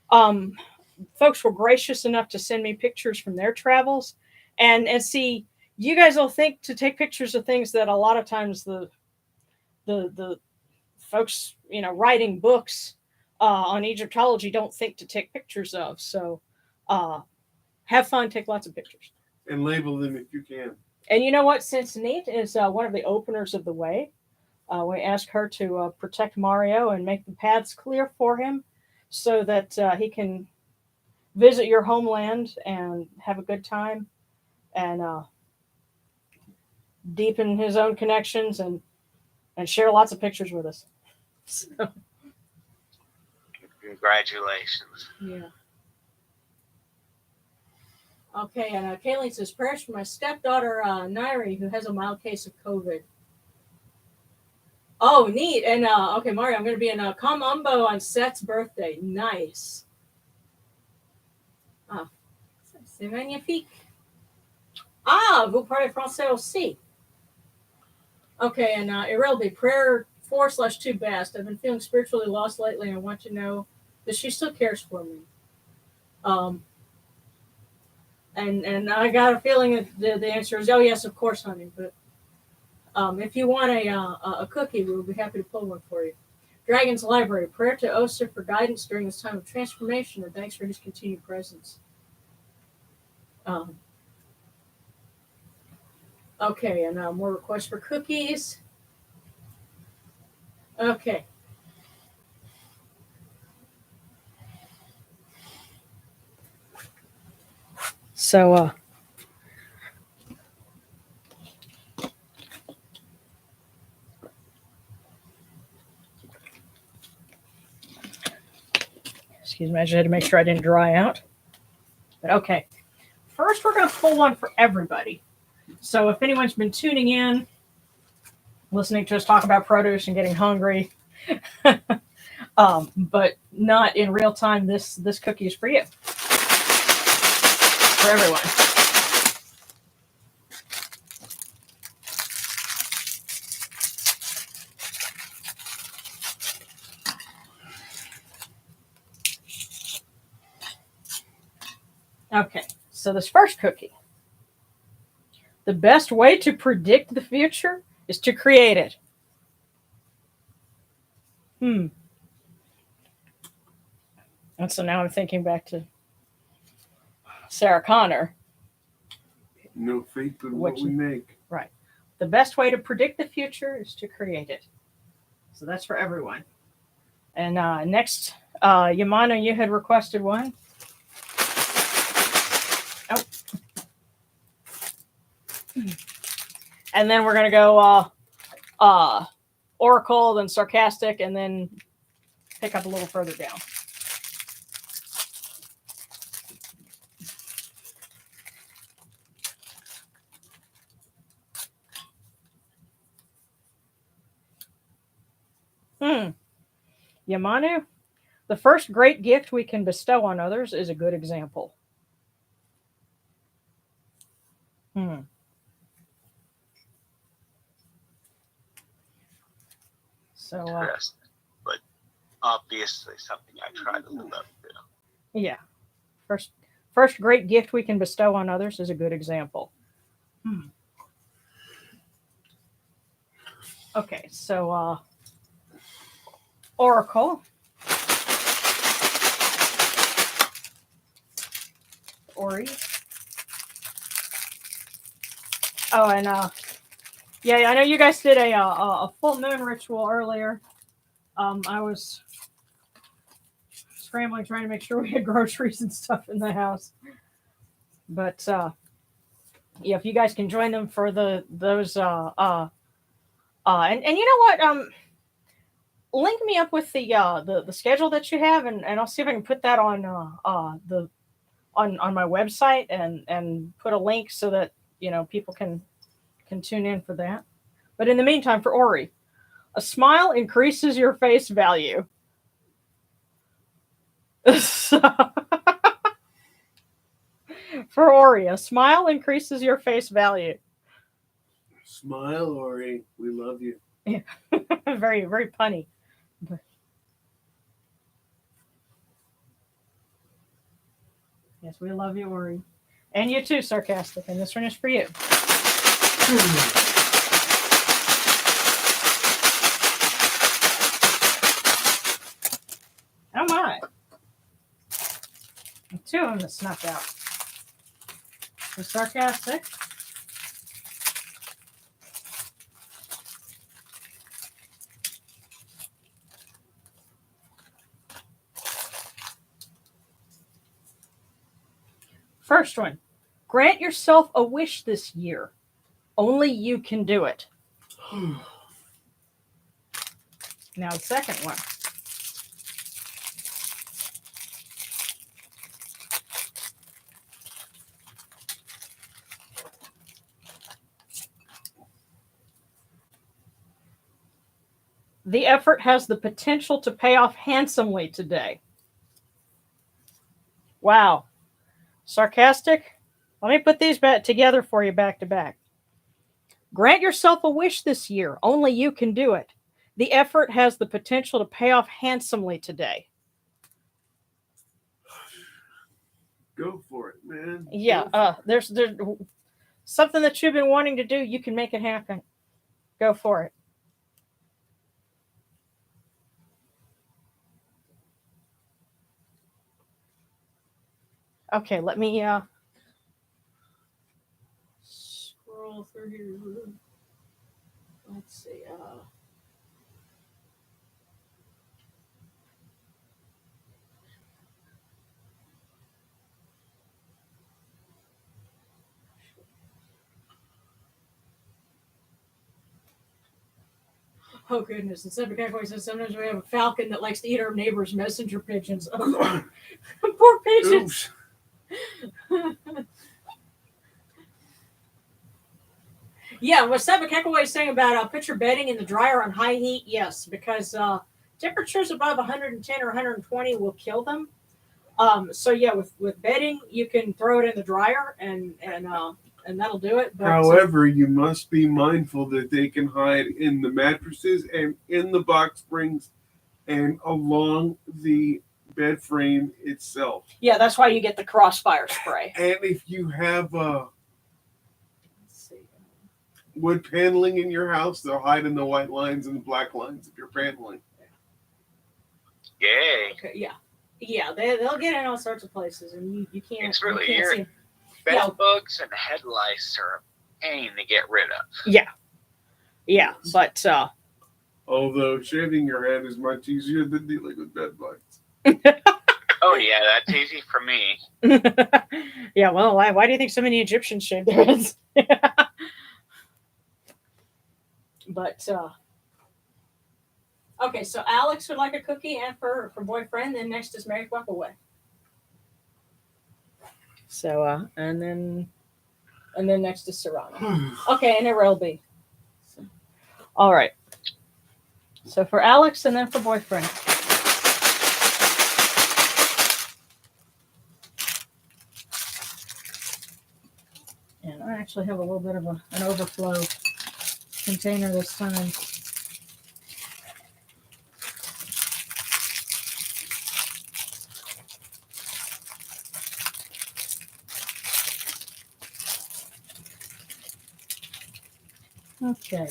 folks were gracious enough to send me pictures from their travels, and see, you guys will think to take pictures of things that a lot of times the folks writing books on Egyptology don't think to take pictures of. So have fun, take lots of pictures, and label them if you can. And you know what? Since Neith is one of the openers of the way, we ask her to protect Mario and make the paths clear for him so that he can visit your homeland and have a good time and deepen his own connections and share lots of pictures with us. So. Congratulations. Yeah. Okay, and Kayleen says, prayers for my stepdaughter, Nairi, who has a mild case of COVID. Oh, neat. And, okay, Mario, I'm going to be in Kamumbo on Seth's birthday. Nice. Ah, c'est magnifique. Ah, vous parlez français aussi. Okay, and Irelby, prayer 4/2 best. I've been feeling spiritually lost lately, and I want to know that she still cares for me. And I got a feeling that the answer is, oh, yes, of course, honey. But if you want a cookie, we'll be happy to pull one for you. Dragon's Library, prayer to Osa for guidance during this time of transformation, and thanks for his continued presence. Okay, and more requests for cookies. Okay. So, excuse me, I just had to make sure I didn't dry out. But okay. First, we're going to pull one for everybody. So if anyone's been tuning in, listening to us talk about produce and getting hungry, but not in real time, this cookie is for you. For everyone. Okay, so this first cookie. The best way to predict the future is to create it. And so now I'm thinking back to Sarah Connor. No faith in what we make. Right. The best way to predict the future is to create it. So that's for everyone. And next, Yamano, you had requested one. Oh. And then we're going to go Oracle, then Sarcastic, and then pick up a little further down. Yamanu, the first great gift we can bestow on others is a good example. So, but obviously something I try to live up to. Yeah. First great gift we can bestow on others is a good example. Okay, so Oracle. Ori. Oh, and yeah, I know you guys did a full moon ritual earlier. I was scrambling trying to make sure we had groceries and stuff in the house. But yeah, if you guys can join them for those and you know what, link me up with the schedule that you have, and I'll see if I can put that on the on my website and put a link so that people can tune in for that. But in the meantime, for Ori, a smile increases your face value. So, for Ori, a smile increases your face value. Smile, Ori. We love you. Yeah. Very, very punny. Yes, we love you, Ori. And you too, Sarcastic. And this one is for you. Oh my. Two of them that snuck out. The Sarcastic. First one. Grant yourself a wish this year. Only you can do it. Now the second one. The effort has the potential to pay off handsomely today. Wow. Sarcastic? Let me put these back together for you back to back. Grant yourself a wish this year. Only you can do it. The effort has the potential to pay off handsomely today. Go for it, man. Yeah, there's something that you've been wanting to do. You can make it happen. Go for it. Okay, let me scroll through here. Let's see. Oh goodness! And Sebacacoy says sometimes we have a falcon that likes to eat our neighbor's messenger pigeons. Oh, poor pigeons. Yeah, what Sebacacoy is saying about put your bedding in the dryer on high heat, yes, because temperatures above 110 or 120 will kill them. So yeah, with bedding, you can throw it in the dryer and that'll do it. But, however, you must be mindful that they can hide in the mattresses and in the box springs and along the bed frame itself. Yeah, that's why you get the crossfire spray. And if you have wood paneling in your house, they'll hide in the white lines and the black lines of your paneling. Yay. Okay, yeah. Yeah, they'll get in all sorts of places, and you can't. It's really you can't see. Bed bugs and head lice are a pain to get rid of. Yeah. Yeah, but although shaving your head is much easier than dealing with bed bugs. Oh yeah, that's easy for me. Yeah, well, why do you think so many Egyptians shave their heads? But okay, so Alex would like a cookie, and for boyfriend, then next is Mary Weppaway. So and then next is Serrano. Okay, and Errol B. So, all right. So for Alex, and then for boyfriend. And I actually have a little bit of an overflow container this time. Okay.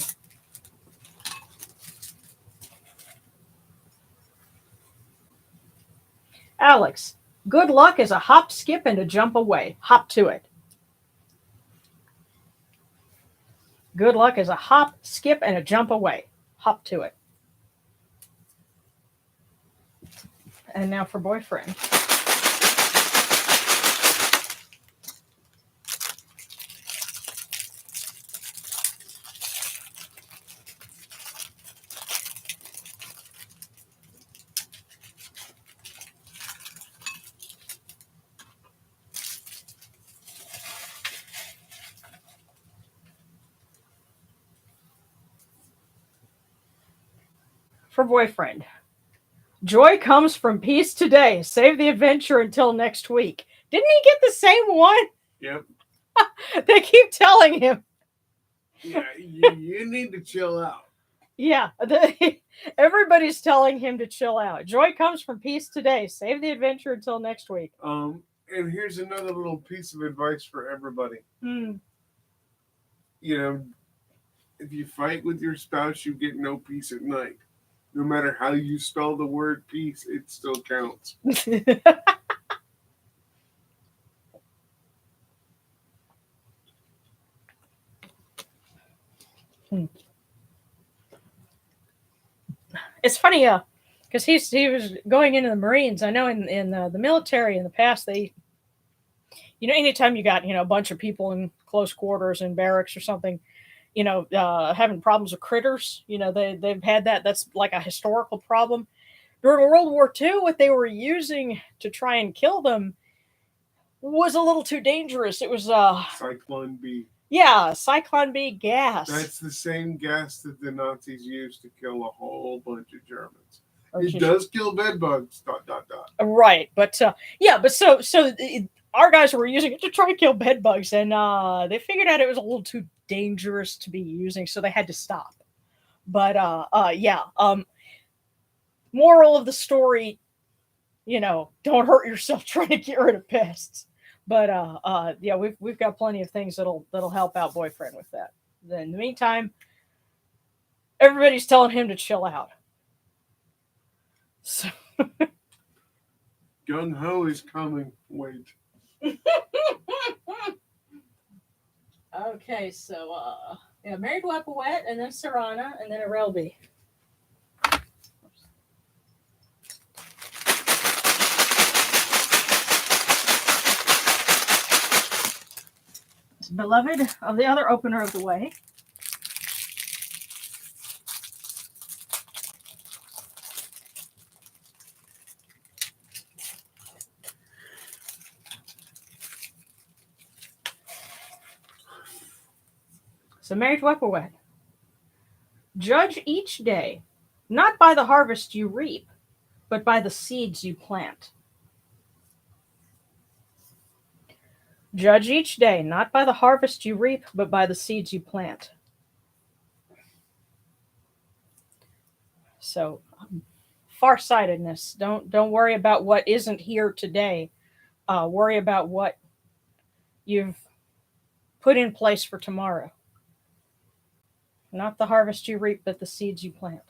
Alex, good luck is a hop, skip, and a jump away. Hop to it. Good luck is a hop, skip, and a jump away. Hop to it. And now for boyfriend. For boyfriend. Joy comes from peace today. Save the adventure until next week. Didn't he get the same one? Yep. They keep telling him. Yeah, you need to chill out. Yeah, everybody's telling him to chill out. Joy comes from peace today. Save the adventure until next week. And here's another little piece of advice for everybody. Hmm. You know, if you fight with your spouse, you get no peace at night. No matter how you spell the word peace, it still counts. It's funny, because he was going into the Marines. I know in the military in the past, they, anytime you got a bunch of people in close quarters in barracks or something, having problems with critters, they've had that. That's like a historical problem. During World War II, what they were using to try and kill them was a little too dangerous. It was Cyclone B. Yeah, Cyclone B gas. That's the same gas that the Nazis used to kill a whole bunch of Germans. Oh, it does kill bed bugs. ... Right, but so our guys were using it to try and kill bed bugs, and they figured out it was a little too dangerous to be using, so they had to stop. But moral of the story, don't hurt yourself trying to get rid of pests. But we've got plenty of things that'll help out boyfriend with that. Then in the meantime, everybody's telling him to chill out. So Gung Ho is coming. Wait. Okay, so Married Wapawet, and then Sarana, and then Arelby. Beloved of the other opener of the way. So Married Wapawet. Judge each day, not by the harvest you reap, but by the seeds you plant. Judge each day, not by the harvest you reap, but by the seeds you plant. So, farsightedness. Don't worry about what isn't here today. Worry about what you've put in place for tomorrow. Not the harvest you reap, but the seeds you plant.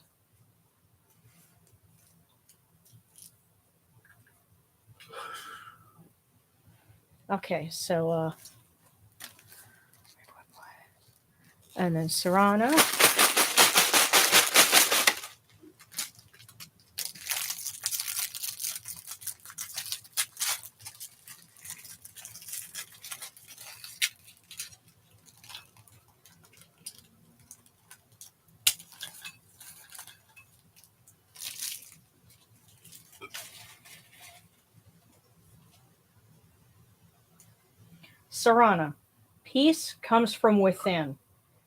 Okay, so and then Sarana. Sarana. Peace comes from within.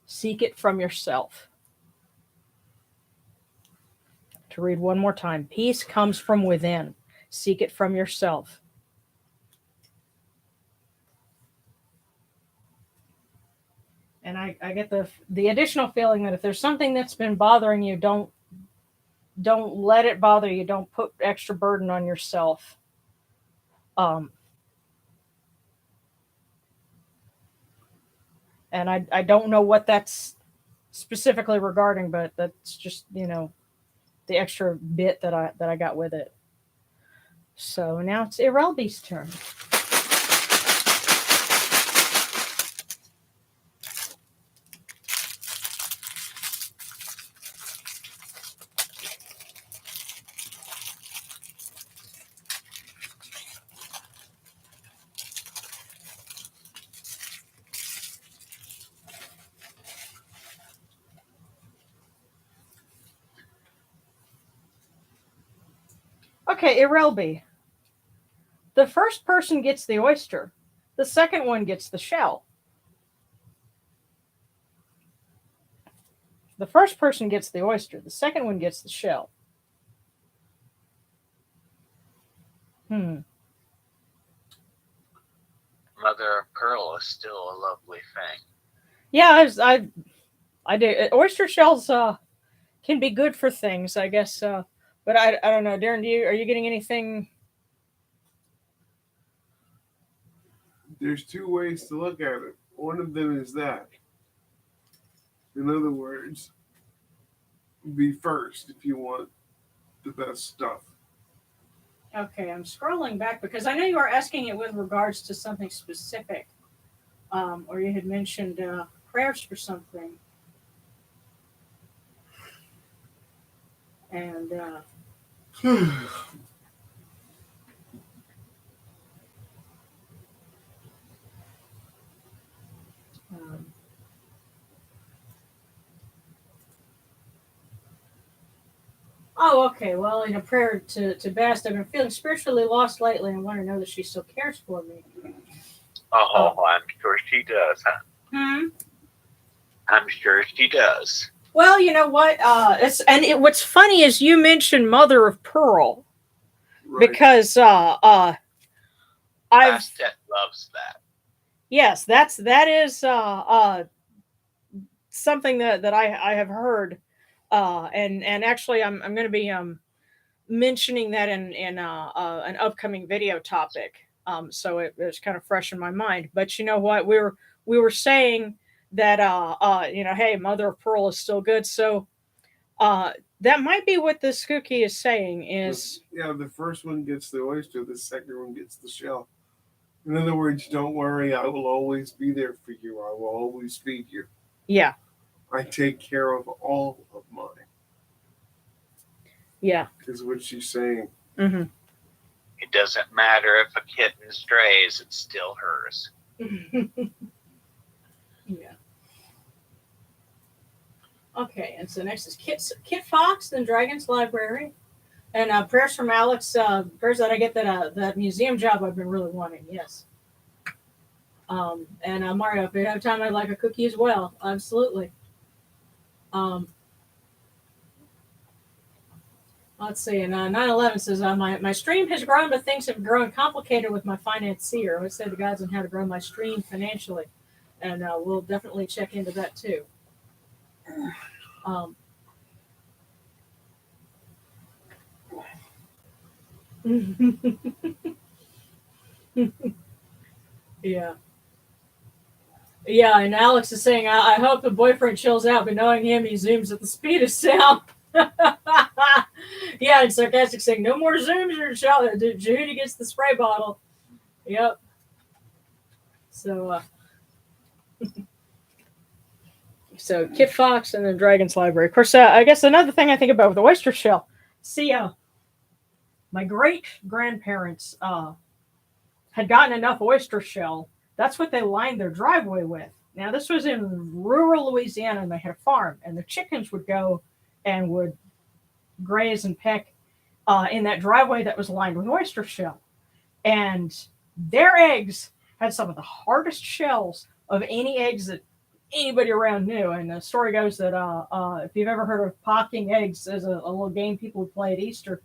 Seek it from yourself. To read one more time. Peace comes from within. Seek it from yourself. And I get the additional feeling that if there's something that's been bothering you, don't let it bother you. Don't put extra burden on yourself. And I don't know what that's specifically regarding, but that's just, the extra bit that I got with it. So now it's Irelby's turn. Okay, Irelby. The first person gets the oyster. The second one gets the shell. The first person gets the oyster. The second one gets the shell. Mother of Pearl is still a lovely thing. Yeah, I do. Oyster shells can be good for things, I guess. But I don't know, Darren. Are you getting anything? There's two ways to look at it. One of them is that. In other words, be first if you want the best stuff. Okay, I'm scrolling back because I know you were asking it with regards to something specific, or you had mentioned prayers for something, and um, oh, okay. Well, in a prayer to Bast, I've been feeling spiritually lost lately and want to know that she still cares for me. Oh, I'm sure she does, huh? I'm sure she does. Well, you know what? What's funny is you mentioned Mother of Pearl Right. because I've Bastet loves that. yes, that is something that I have heard, and actually I'm going to be mentioning that in an upcoming video topic. So it's kind of fresh in my mind. But you know what? We were saying that hey, Mother of Pearl is still good. So that might be what the Skookie is saying is Yeah, the first one gets the oyster, the second one gets the shell. In other words, don't worry, I will always be there for you. I will always feed you. yeah. I take care of all of mine, Yeah. is what she's saying. Mm-hmm. It doesn't matter if a kitten strays, it's still hers. Yeah. Okay, and so next is Kit Fox, then Dragon's Library. And prayers from Alex. Prayers that I get that museum job I've been really wanting. Yes. And Mario, if you have time, I'd like a cookie as well. Absolutely. Let's see. And 9/11 says my stream has grown, but things have grown complicated with my financier. I would say the guides on how to grow my stream financially, and we'll definitely check into that too. Yeah. Yeah, and Alex is saying, I hope the boyfriend chills out, but knowing him, he zooms at the speed of sound. Yeah, and Sarcastic saying, no more zooms or shot. Judy gets the spray bottle. Yep. So, so Kit Fox and then Dragon's Library. Of course, I guess another thing I think about with the oyster shell. See, my great grandparents had gotten enough oyster shell. That's what they lined their driveway with. Now, this was in rural Louisiana, and they had a farm, and the chickens would go and would graze and peck in that driveway that was lined with oyster shell. And their eggs had some of the hardest shells of any eggs that anybody around knew. And the story goes that if you've ever heard of pocking eggs as a little game people would play at Easter,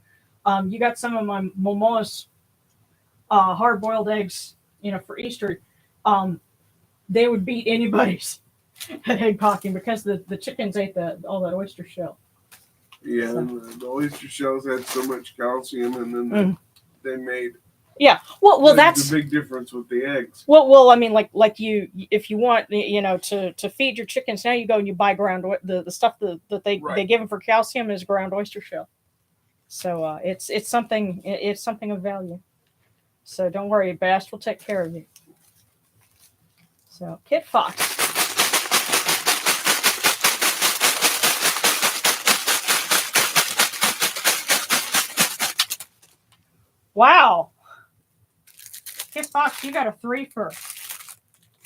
you got some of my mama's hard-boiled eggs, for Easter. They would beat anybody's at egg pocking because the chickens ate all that oyster shell. Yeah, so. The oyster shells had so much calcium, and then they made. Yeah, well, that's the big difference with the eggs. Well, I mean, like you, if you want, to feed your chickens, now you go and you buy the stuff that they give them for calcium is ground oyster shell. So it's something of value. So don't worry, Bast will take care of you. So Kit Fox. Wow. Kit Fox, you got a 3 for.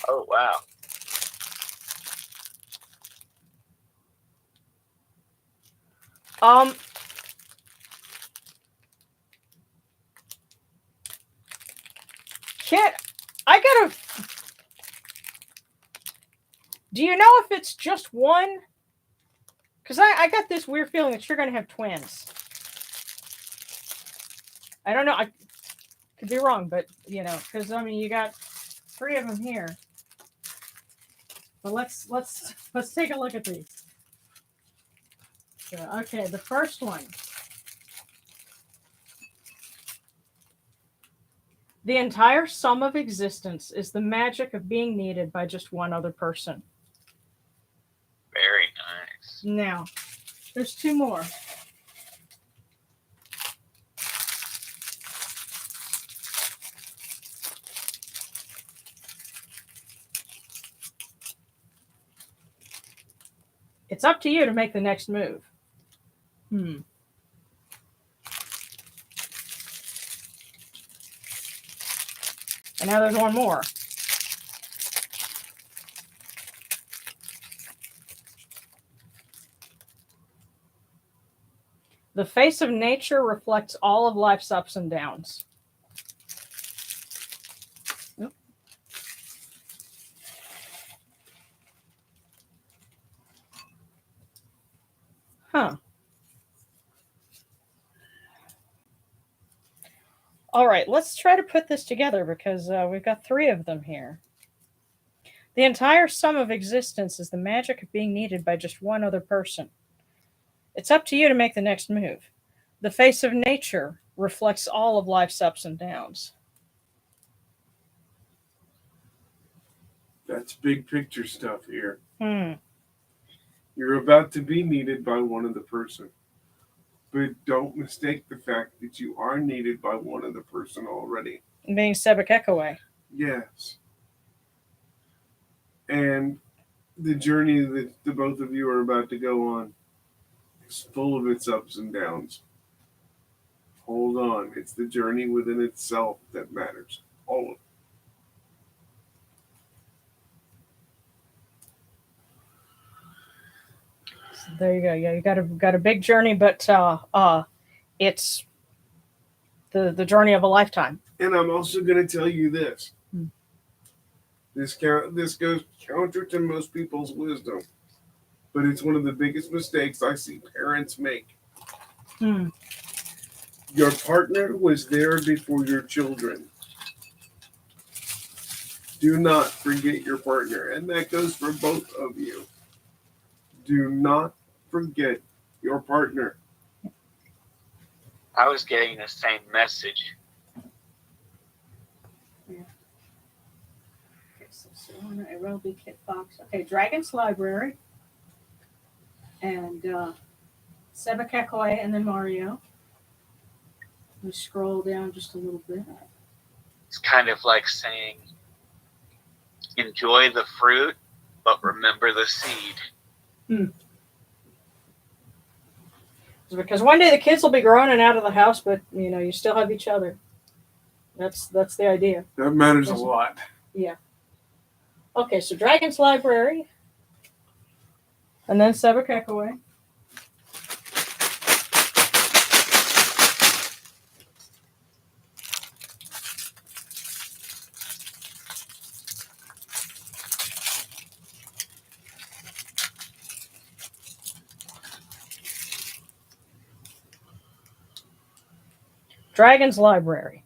Oh, wow. Kit, I gotta. Do you know if it's just one? Because I got this weird feeling that you're gonna have twins. I don't know. I could be wrong, but because I mean, you got 3 of them here. But let's take a look at these. So, okay, the first one. The entire sum of existence is the magic of being needed by just one other person. Very nice. Now, there's 2 more. It's up to you to make the next move. And now there's 1 more. The face of nature reflects all of life's ups and downs. Huh. All right, let's try to put this together because we've got 3 of them here. The entire sum of existence is the magic of being needed by just one other person. It's up to you to make the next move. The face of nature reflects all of life's ups and downs. That's big picture stuff here. Hmm. You're about to be needed by one other person. But don't mistake the fact that you are needed by one other person already. Being Sebekekaway. Yes. And the journey that the both of you are about to go on is full of its ups and downs. Hold on. It's the journey within itself that matters. All of it. So there you go. Yeah, you got a big journey, but it's the journey of a lifetime. And I'm also going to tell you this. This goes counter to most people's wisdom, but it's one of the biggest mistakes I see parents make. Your partner was there before your children. Do not forget your partner, and that goes for both of you. Do not forget your partner. I was getting the same message. Aerobic Kit Fox. Okay, Dragon's Library. And Sebekekaway and then Mario. Let me scroll down just a little bit. It's kind of like saying, enjoy the fruit, but remember the seed. Because one day the kids will be grown and out of the house, but you still have each other. That's the idea. That matters a lot. Yeah. Okay, so Dragon's Library. And then Sebekekaway. Dragon's Library.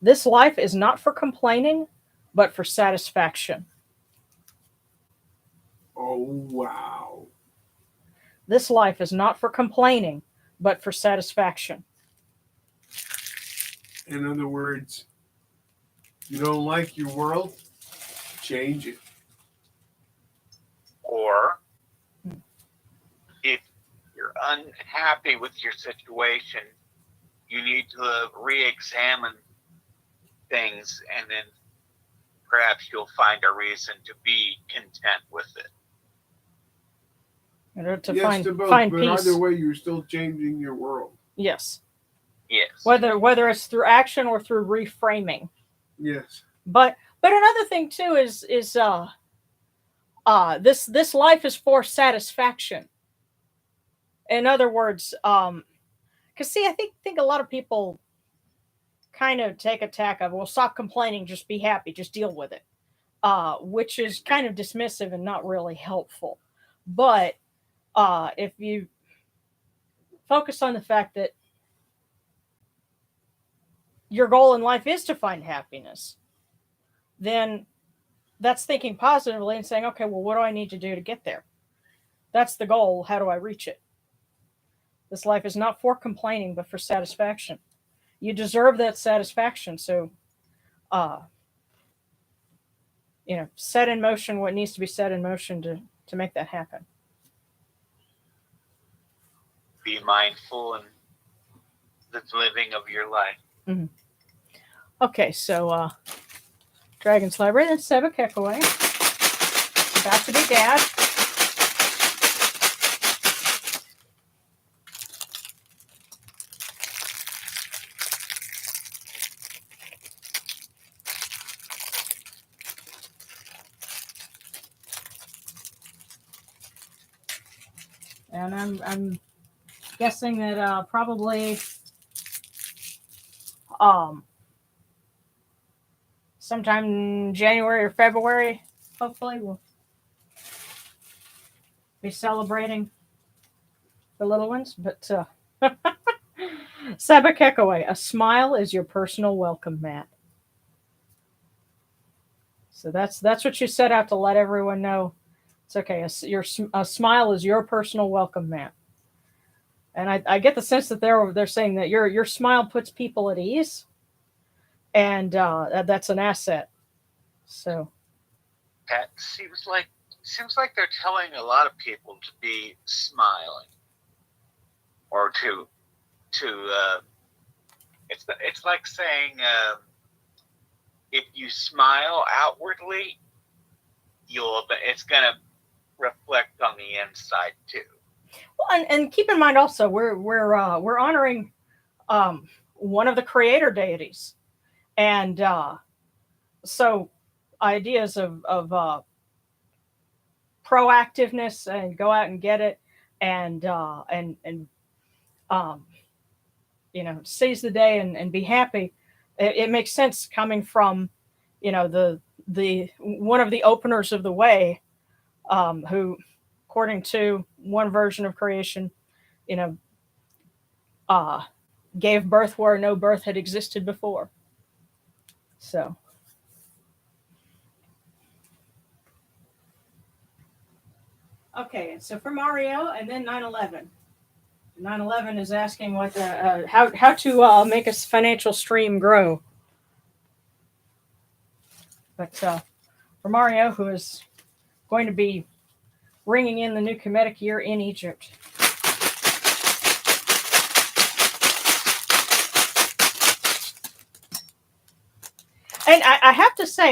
This life is not for complaining, but for satisfaction. Oh, wow. This life is not for complaining, but for satisfaction. In other words, you don't like your world? Change it. Or if you're unhappy with your situation, you need to re-examine things, and then perhaps you'll find a reason to be content with it. Yes, to both, find but peace. either way, you're still changing your world. Yes. Yes. Whether it's through action or through reframing. Yes. But another thing too is this life is for satisfaction. In other words, because see, I think a lot of people kind of take a tack of, well, stop complaining, just be happy, just deal with it, which is kind of dismissive and not really helpful. But if you focus on the fact that your goal in life is to find happiness, then that's thinking positively and saying, okay, well, what do I need to do to get there? That's the goal. How do I reach it? This life is not for complaining, but for satisfaction. You deserve that satisfaction. So, set in motion what needs to be set in motion to make that happen. Be mindful in the living of your life. Mm-hmm. Okay, so Dragon's Library, then Seba Kekaway. About to be dad. And I'm guessing that probably sometime in January or February, hopefully, we'll be celebrating the little ones. But Seba Kekaway, a smile is your personal welcome mat. So that's what you set out to let everyone know. It's okay. A smile is your personal welcome mat. And I get the sense that they're saying that your smile puts people at ease, and that's an asset. So That seems like they're telling a lot of people to be smiling, or to it's like saying if you smile outwardly, it's gonna reflect on the inside too. Well, and keep in mind also we're honoring one of the creator deities, and so ideas of proactiveness and go out and get it, and seize the day and be happy. It makes sense coming from the one of the openers of the way, who, according to one version of creation, gave birth where no birth had existed before. So, okay, so for Mario, and then 9/11. 9/11 is asking what how to make a financial stream grow. But for Mario, who is going to be ringing in the new Kemetic year in Egypt. And I have to say,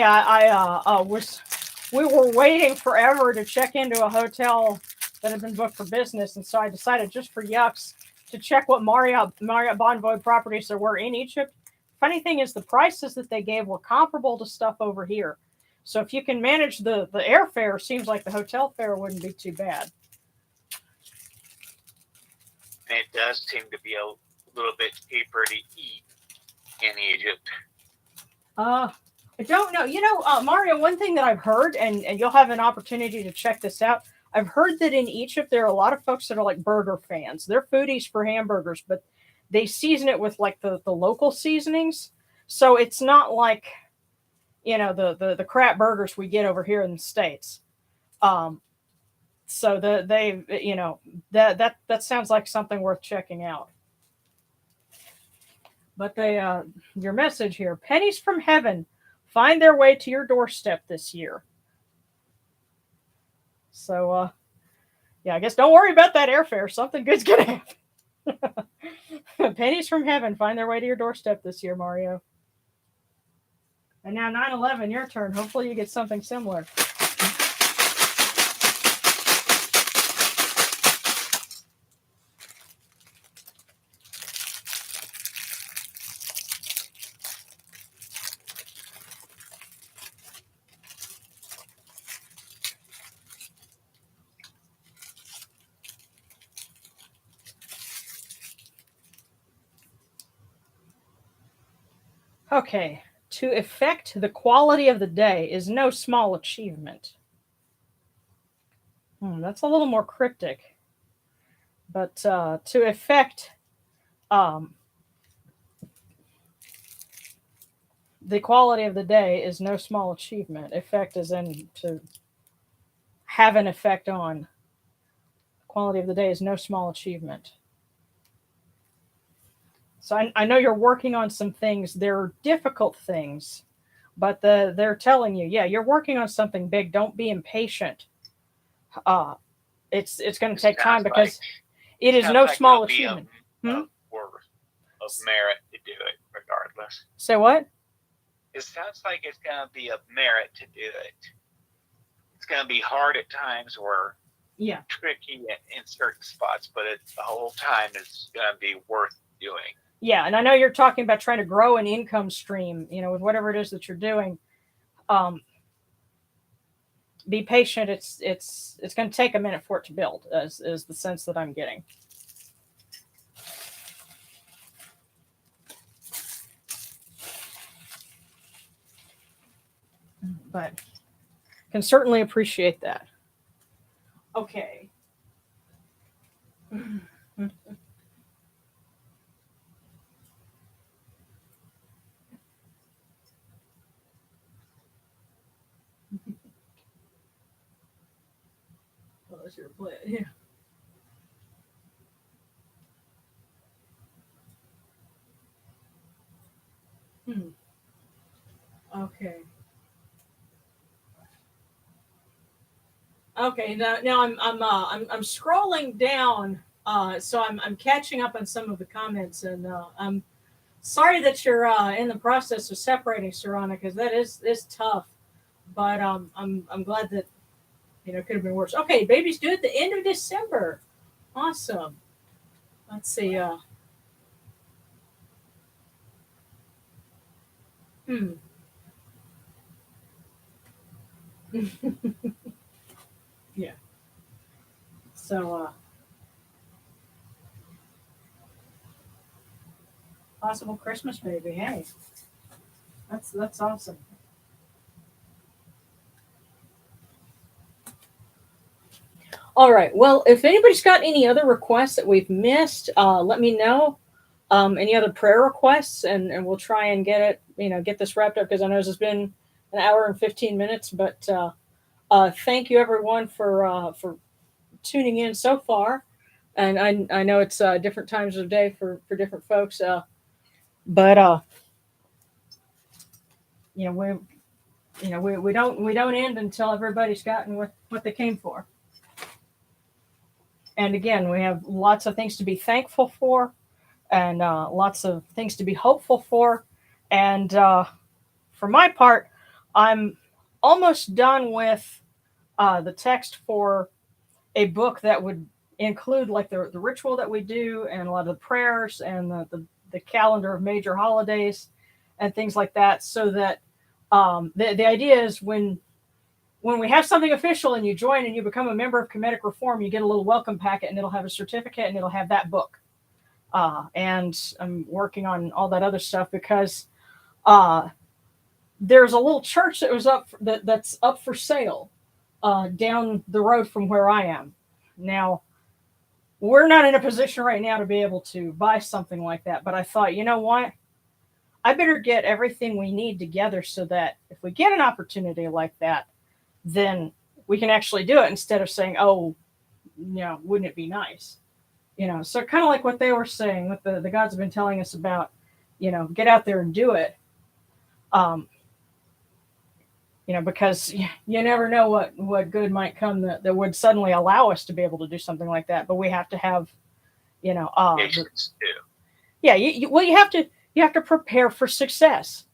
we were waiting forever to check into a hotel that had been booked for business, and so I decided, just for yucks, to check what Marriott Bonvoy properties there were in Egypt. Funny thing is, the prices that they gave were comparable to stuff over here. So if you can manage the airfare, seems like the hotel fare wouldn't be too bad. It does seem to be a little bit cheaper to eat in Egypt. I don't know. Mario, one thing that I've heard, and you'll have an opportunity to check this out. I've heard that in Egypt, there are a lot of folks that are like burger fans. They're foodies for hamburgers, but they season it with like the local seasonings. So it's not like, the crap burgers we get over here in the States. So that sounds like something worth checking out. But your message here, pennies from heaven find their way to your doorstep this year. So, I guess don't worry about that airfare. Something good's going to happen. Pennies from heaven find their way to your doorstep this year, Mario. And now 9/11, your turn. Hopefully you get something similar. Okay. To affect the quality of the day is no small achievement. That's a little more cryptic. But to affect um, the quality of the day is no small achievement. Effect is in to have an effect on. Quality of the day is no small achievement. So I know you're working on some things. They're difficult things, but they're telling you, yeah, you're working on something big. Don't be impatient. Uh, it's going to It take time sounds like because it is sounds no like small it'll be achievement. Hmm? of worth of merit to do it regardless. Say what? It sounds like it's gonna be of merit to do it. It's gonna be hard at times or Yeah. tricky in certain spots, but the whole time is gonna be worth doing. Yeah, and I know you're talking about trying to grow an income stream, with whatever it is that you're doing. Um, be patient. It's going to take a minute for it to build. Is the sense that I'm getting. But can certainly appreciate that. Okay. Well, that's your play. Yeah. Hmm. Okay. Okay. Now I'm scrolling down. So I'm catching up on some of the comments, and I'm sorry that you're in the process of separating, Sarana, because that is tough. But I'm glad that it could have been worse. Okay, baby's due at the end of December. Awesome. Let's see. Hmm. Yeah. So possible Christmas baby. Hey, that's awesome. All right. Well, if anybody's got any other requests that we've missed, let me know. Any other prayer requests, and we'll try and get it. Get this wrapped up because I know this has been an hour and 15 minutes. But thank you everyone for tuning in so far. And I know it's different times of day for different folks. But you know we don't end until everybody's gotten what they came for. And again, we have lots of things to be thankful for, and lots of things to be hopeful for. And for my part, I'm almost done with the text for a book that would include like the ritual that we do and a lot of the prayers and the calendar of major holidays and things like that, so that the idea is when we have something official and you join and you become a member of Kemetic Reform, you get a little welcome packet and it'll have a certificate and it'll have that book. And I'm working on all that other stuff because there's a little church that was that's up for sale down the road from where I am. Now, we're not in a position right now to be able to buy something like that, but I thought, you know what? I better get everything we need together so that if we get an opportunity like that, then we can actually do it instead of saying, oh, wouldn't it be nice? So kind of like what they were saying, what the gods have been telling us about, get out there and do it. Because you never know what good might come that would suddenly allow us to be able to do something like that. But we have to have, Patience too. yeah, you have to prepare for success.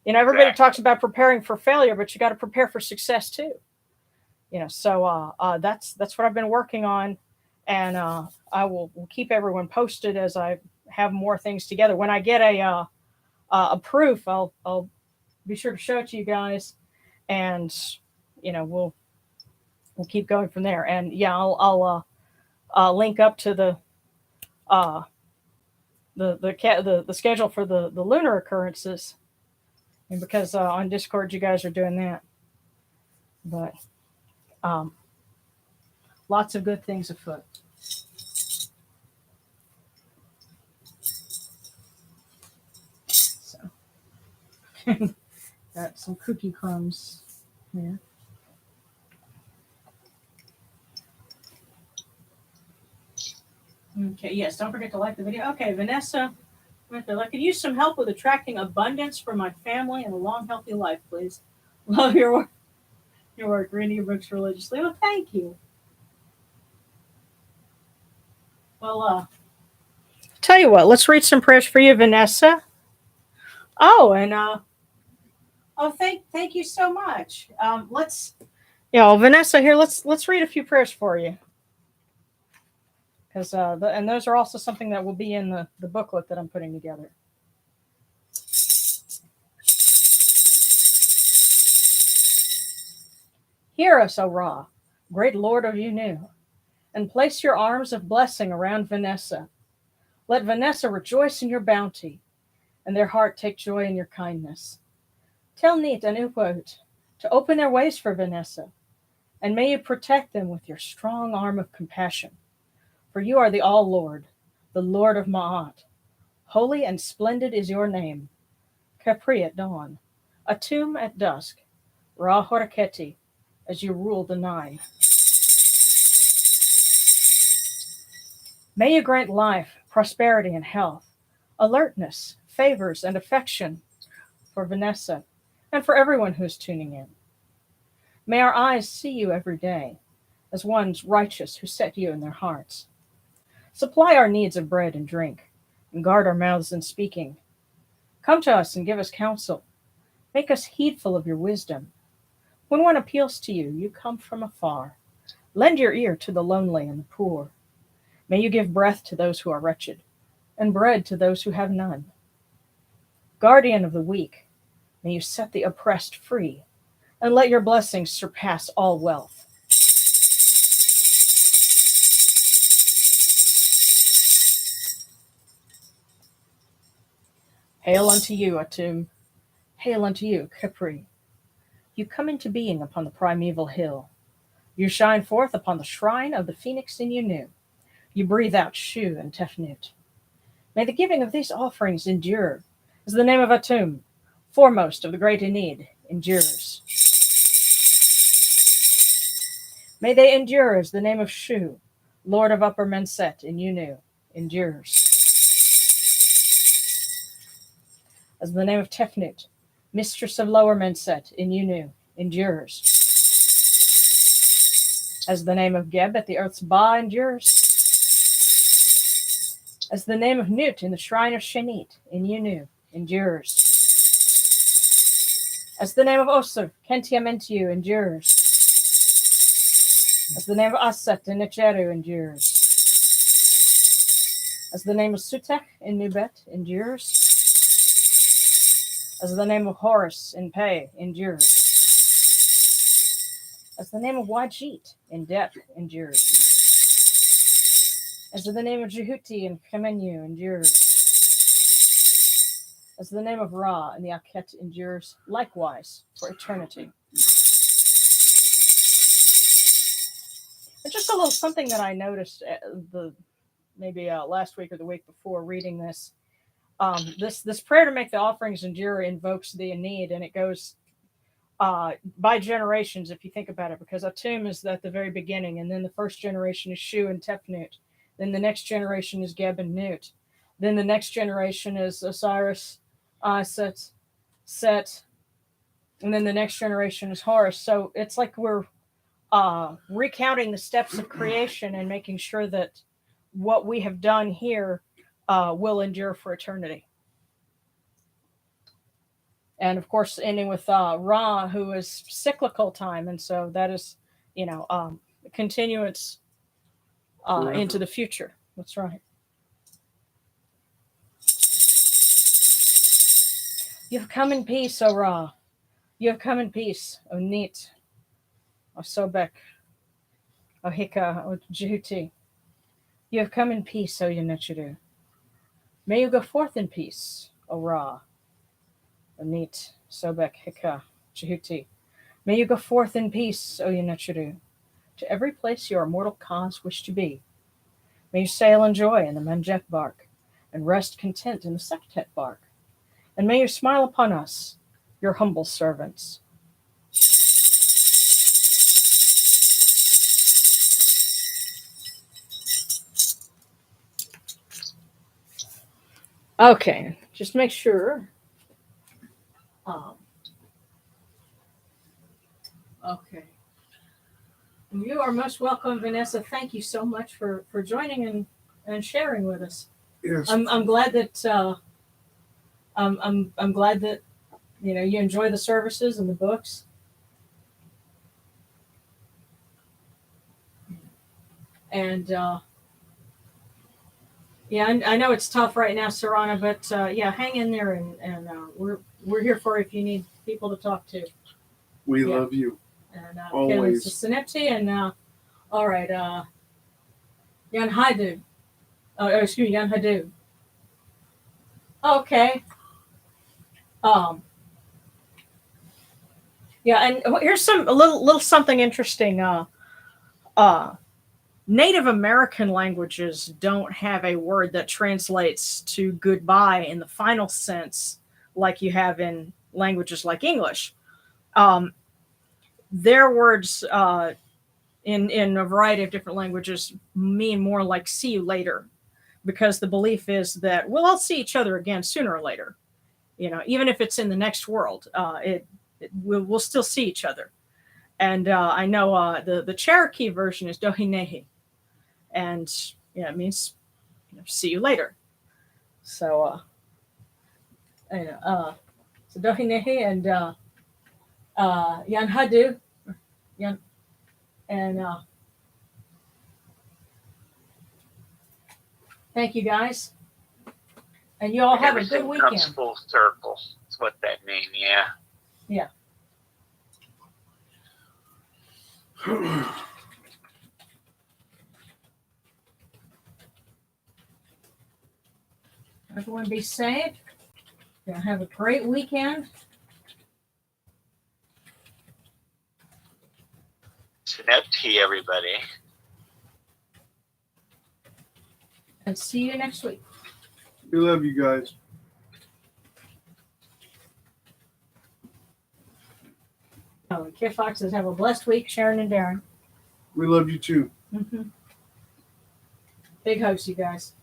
Everybody Exactly. talks about preparing for failure, but you got to prepare for success too. So that's what I've been working on, and I will keep everyone posted as I have more things together. When I get a proof, I'll be sure to show it to you guys, and we'll keep going from there. And yeah, I'll link up to the the schedule for the lunar occurrences, and because on Discord you guys are doing that, but um, lots of good things afoot. So got some cookie crumbs here. Okay, yes, don't forget to like the video. Okay, Vanessa, I could use some help with attracting abundance for my family and a long, healthy life, please. Love your work. Your work, reading your books religiously. Well, thank you. Well, tell you what, let's read some prayers for you, Vanessa. Oh, and thank you so much. Let's, Vanessa here. Let's read a few prayers for you, because and those are also something that will be in the booklet that I'm putting together. Hear us, O Ra, great Lord of Unu, and place your arms of blessing around Vanessa. Let Vanessa rejoice in your bounty, and their heart take joy in your kindness. Tell Neith and Upot to open their ways for Vanessa, and may you protect them with your strong arm of compassion. For you are the All-Lord, the Lord of Ma'at. Holy and splendid is your name. Capri at dawn, Atum at dusk, Ra Horaketi, as you rule the Nine. May you grant life, prosperity, and health, alertness, favors, and affection for Vanessa and for everyone who is tuning in. May our eyes see you every day as ones righteous who set you in their hearts. Supply our needs of bread and drink, and guard our mouths in speaking. Come to us and give us counsel. Make us heedful of your wisdom. When one appeals to you, you come from afar. Lend your ear to the lonely and the poor. May you give breath to those who are wretched, and bread to those who have none. Guardian of the weak, may you set the oppressed free, and let your blessings surpass all wealth. Hail unto you, Atum. Hail unto you, Capri. You come into being upon the primeval hill. You shine forth upon the shrine of the phoenix in Unu. You breathe out Shu and Tefnut. May the giving of these offerings endure, as the name of Atum, foremost of the great Enid, endures. May they endure as the name of Shu, Lord of Upper Menset in Unu, endures. As the name of Tefnut, Mistress of Lower Menset in Unu, endures. As the name of Geb at the earth's Ba endures. As the name of Nut in the shrine of Shenit in Unu endures. As the name of Osir, Kentiamentiu endures. As the name of Aset in Necheru endures. As the name of Sutek in Nubet endures. As the name of Horus in Pe endures. As the name of Wajit in Det endures. As the name of Jehuti in Kemenu endures. As the name of Ra in the Aket endures likewise for eternity. And just a little something that I noticed maybe last week or the week before reading this. This prayer to make the offerings endure invokes the Enid, and it goes by generations if you think about it, because Atum is at the very beginning, and then the first generation is Shu and Tefnut, then the next generation is Geb and Nut, then the next generation is Osiris, Set, and then the next generation is Horus. So it's like we're recounting the steps of creation and making sure that what we have done here will endure for eternity. And of course, ending with Ra, who is cyclical time, and so that is, continuance into the future. That's right. You have come in peace, O Ra. You have come in peace, O Neith, O Sobek, O Hika, O Jehuti. You have come in peace, O Yenechidu. May you go forth in peace, O Ra, O Neith, Sobek, Hika, Chihuti. May you go forth in peace, O Yunachuru, to every place your immortal cause wish to be. May you sail in joy in the Manjet bark, and rest content in the Sektet bark. And may you smile upon us, your humble servants. Okay, just make sure. Okay. You are most welcome, Vanessa. Thank you so much for joining and sharing with us. Yes. I'm glad that I'm glad that you enjoy the services and the books. And yeah, I know it's tough right now, Sarana, but yeah, hang in there, and we're here for you if you need people to talk to. We love you. And always. Sinepti, and all right, Yan Haidu. Excuse me, Yan Haidu. Okay. Yeah, and here's a little something interesting. Native American languages don't have a word that translates to goodbye in the final sense like you have in languages like English. Their words in a variety of different languages mean more like see you later, because the belief is that we'll all see each other again sooner or later. Even if it's in the next world, we'll still see each other. And I know the Cherokee version is Dohinehi, and it means see you later. So so Dohinehi and Yan Hadu, Yan, and thank you guys, and you all have a good weekend. Comes full circle. That's what that means. Yeah. Yeah. Everyone be safe. Have a great weekend. Synapti, everybody. And see you next week. We love you guys. Kid Foxes, have a blessed week, Sharon and Darren. We love you too. Big hugs, you guys.